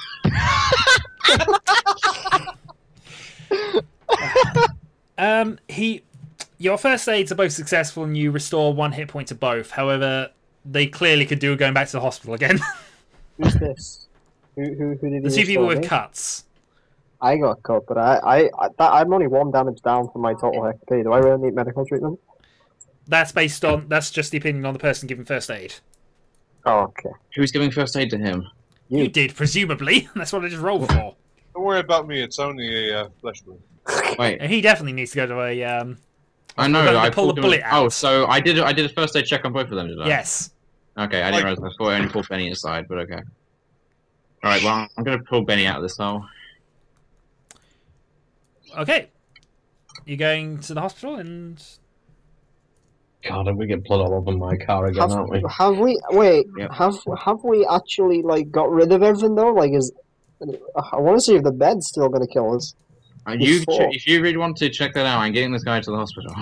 your first aids are both successful and you restore 1 hit point to both. However, they clearly could do with going back to the hospital again. Who's this? Who did The he two people restore with me? cuts. I got cut, but I'm only 1 damage down from my total HP. Do I really need medical treatment? That's just the opinion on the person giving first aid. Oh, okay. Who's giving first aid to him? You did, presumably. That's what I just rolled for. Don't worry about me. It's only a flesh wound. Wait, And he definitely needs to go to a. I know. We're I gonna pull pulled the him- bullet Oh, out. so I did a first aid check on both of them, did I? Yes. Okay, I didn't realize. I thought I only pulled Benny aside, but okay. All right, well, I'm gonna pull Benny out of this hole. Okay. You're going to the hospital and. God, if we get blood all over my car again, aren't we? Have we? Wait. Yep. Have we actually got rid of everything though? I want to see if the bed's still going to kill us. Before. If you really want to check that out, I'm getting this guy to the hospital.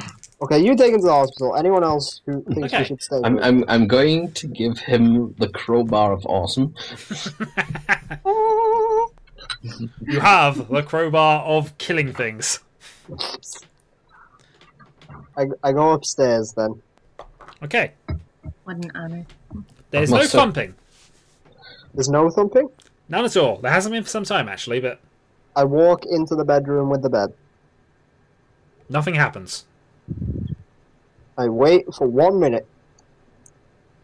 Okay, you take him to the hospital. Anyone else who thinks Okay. we should stay? I'm going to give him the crowbar of awesome. You have the crowbar of killing things. I go upstairs then. Okay. What an honor. There's Well, no so- thumping. There's no thumping. None at all. There hasn't been for some time, actually, but I walk into the bedroom with the bed. nothing happens. I wait for 1 minute.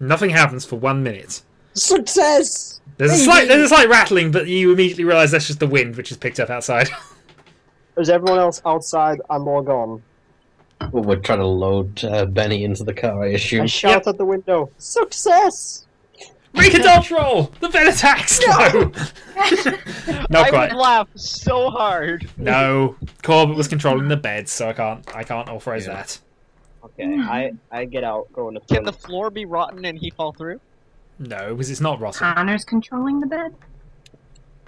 Nothing happens for 1 minute. Success! There's a slight rattling, but you immediately realise that's just the wind, which is picked up outside. Is everyone else outside and all gone? Well, we're trying to load Benny into the car, I I assume. shout at the window. Success! Make a dodge roll! The bed attacks! No! Not I quite. would laugh so hard. No. Corbett was controlling the bed, so I can't authorize Yeah. that. Okay, I get out, go in the Can the floor be rotten and he fall through? No, because it's not rotten. Connor's controlling the bed?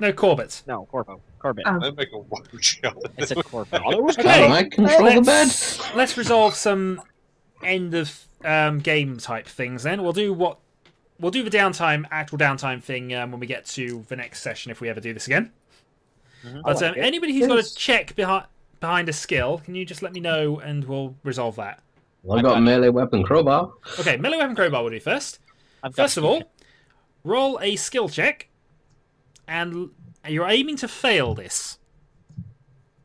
No, Corbett. No, Corbett. Oh. I make a whoosh out of It's it. a Corbett. Okay. Can I control the bed? Let's resolve some end of game type things then. We'll do the actual downtime thing when we get to the next session if we ever do this again. But anybody who's got a check behind a skill, can you just let me know and we'll resolve that. Well, I've got a melee weapon crowbar. Okay, melee weapon crowbar we'll do first. I've got First of all, roll a skill check, and you're aiming to fail this.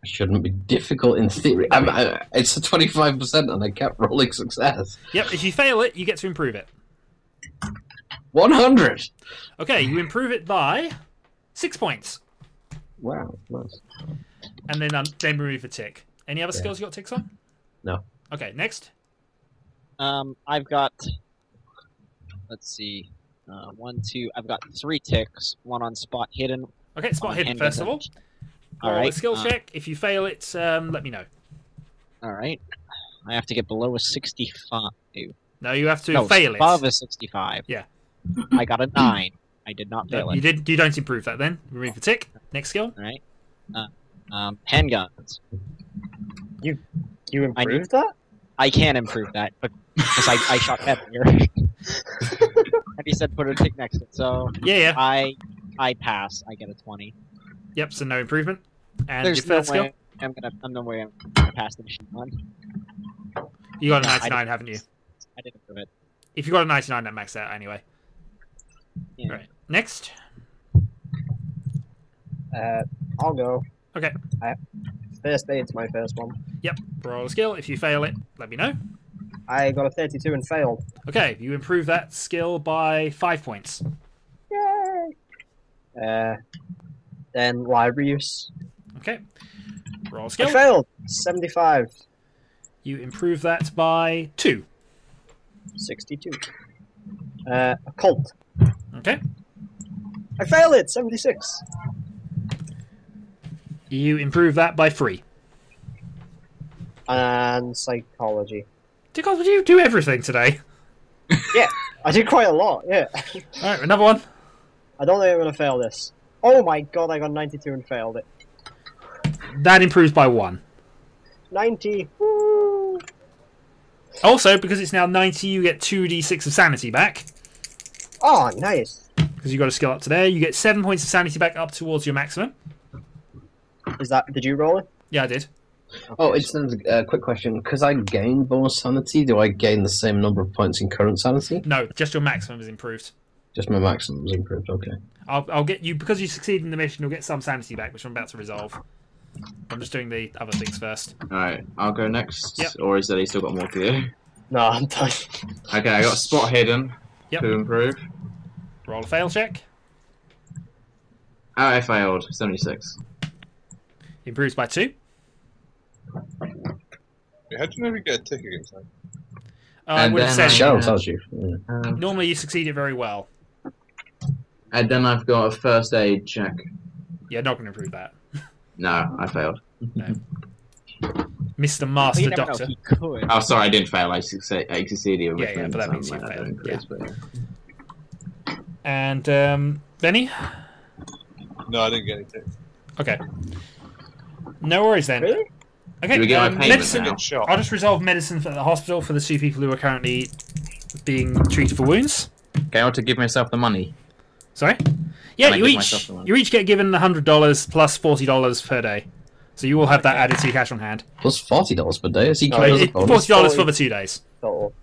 It shouldn't be difficult in theory. It's a 25% and I kept rolling success. Yep, if you fail it, you get to improve it. 100! Okay, you improve it by 6 points, Wow, nice. and then remove the tick. Any other skills you got ticks on? No. Okay, next. I've got. Let's see. 1, 2. I've got 3 ticks. 1 on spot hidden. Okay, spot on hidden handgun first of all. damage. Roll Alright, a skill check. If you fail it, let me know. All right. I have to get below a 65. No, you have to No, fail it. above a 65. Yeah. I got a 9. I did not fail No, it. you don't improve that then. Remove the tick. Next skill. All right. Handguns. You improved that? I can improve that, but because I shot heavier. And he said put a tick next to it, so Yeah. I pass. I get a 20. Yep, so no improvement. And There's your no third skill. way I'm gonna pass the machine gun. You got a No, I 99, haven't you? I didn't improve it. If you got a 99, that maxed out anyway. Yeah. Right. Next. I'll go. Okay. First aid's my first one. Yep. Roll a skill. If you fail it, let me know. I got a 32 and failed. Okay, you improve that skill by 5 points. Yay! Then library use. Okay. Roll a I skill. failed! 75. You improve that by 2. 62. Occult. Okay. I failed it! 76. You improve that by 3. And psychology. God, would you do everything today? Yeah. I did quite a lot, yeah. Alright, another one. I don't think I'm going to fail this. Oh my god, I got 92 and failed it. That improves by 1. 90. Woo! Also, because it's now 90, you get 2d6 of sanity back. Oh, nice. Because you got a skill up to there. You get 7 points of sanity back up towards your maximum. Is that... Did you roll it? Yeah, I did. Oh, it's a quick question. Because I gain bonus sanity, do I gain the same number of points in current sanity? No, just your maximum is improved. Just my maximum is improved, okay. I'll get you, because you succeed in the mission, you'll get some sanity back, which I'm about to resolve. I'm just doing the other things first. Alright, I'll go next. Yep. Or is that he still got more to do? No, I'm done. Okay, I got spot hidden Yep. to improve. Roll a fail check. Oh, I failed. 76. Improves by 2. How do you know if you get a tick against that? I And would have then said Shadow tells you. Yeah. normally you succeed it very well. And then I've got a first aid check. Yeah, not going to improve that. No, I failed. No. Mr. Well, Master you never know, Doctor. he could. Oh, sorry, I didn't fail. I succeeded. Yeah, yeah, but that means you I failed, don't increase, but- And, Benny? No, I didn't get any ticks. Okay. No worries then. Really? Okay, Do we get our payment medicine. now? Get shot. I'll just resolve medicine for the hospital for the 2 people who are currently being treated for wounds. Okay, I want to give myself the money. Sorry? Yeah, I you give myself each the money? you each get given $100 plus $40 per day. So you will have that added to your cash on hand. Plus $40 per day. Is he No, claimed as a it- bonus? $40 for the 2 days. Total.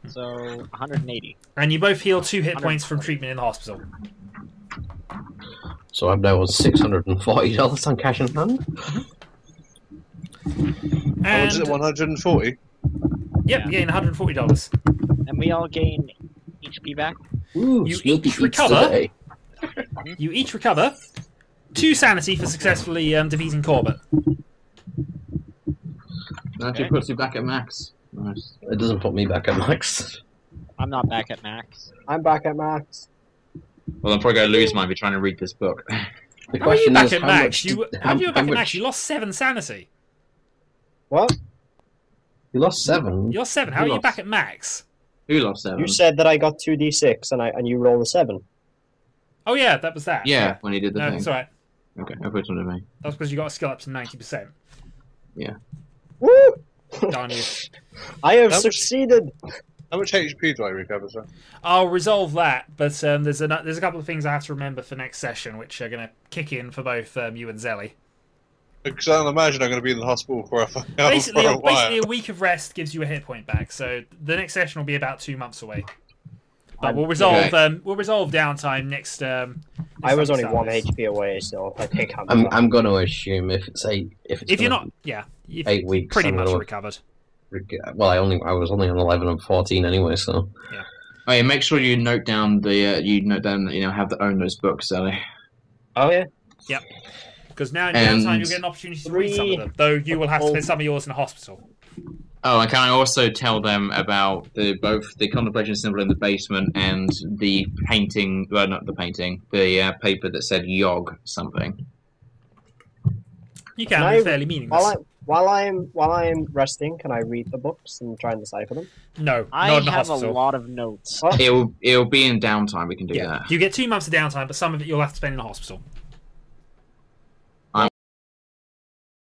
So 180. And you both heal 2 hit points from treatment in the hospital. So I'm now on $640 on cash in hand. How much is And it? 140. yep, you gain $140. And we all gain HP back. Ooh, You Snoopy each eats recover. today. You each recover 2 sanity for successfully defeating Corbett. That actually puts you back at max. Nice. It doesn't put me back at max. I'm not back at max. I'm back at max. Well, I'm probably going to lose mine by trying to read this book. The How are you question back is, at how max? much You did- how you how back at much- max? You lost 7 sanity. What? You lost 7. You lost 7. How You are you lost. back at max? Who lost 7? You said that I got 2d6 and you rolled a 7. Oh yeah, that was that. Yeah, when he did the No, thing. it's alright. Okay, I put it on me. That's because you got a skill up to 90%. Woo! Darn you. I have How much- succeeded! How much HP do I recover, sir? I'll resolve that, but there's a couple of things I have to remember for next session, which are going to kick in for both you and Zelly. Because I imagine I'm going to be in the hospital for for Basically, a while. a week of rest gives you a hit point back, so the next session will be about 2 months away. But we'll resolve downtime next. I next was time only we 1 start this. HP away, so I think I'm going to assume if it's 8, If you're not, yeah, you've 8 weeks, pretty I'm much gonna- recovered. Well, I was only on 11 and 14 anyway, so Oh yeah, make sure you note down have to own those books, Sally. Oh yeah? Because now in And downtime you'll get an opportunity to read some of them, though you will have to spend some of yours in the hospital. Oh, and can I also tell them about both the contemplation symbol in the basement and the painting? Well, not the painting. The paper that said "Yog" something. You can, Can but it's I- fairly meaningless. While I'm resting, can I read the books and try and decipher them? No, I not in the have a hospital. lot of notes. What? It'll be in downtime. We can do Yeah, that. you get 2 months of downtime, but some of it you'll have to spend in the hospital.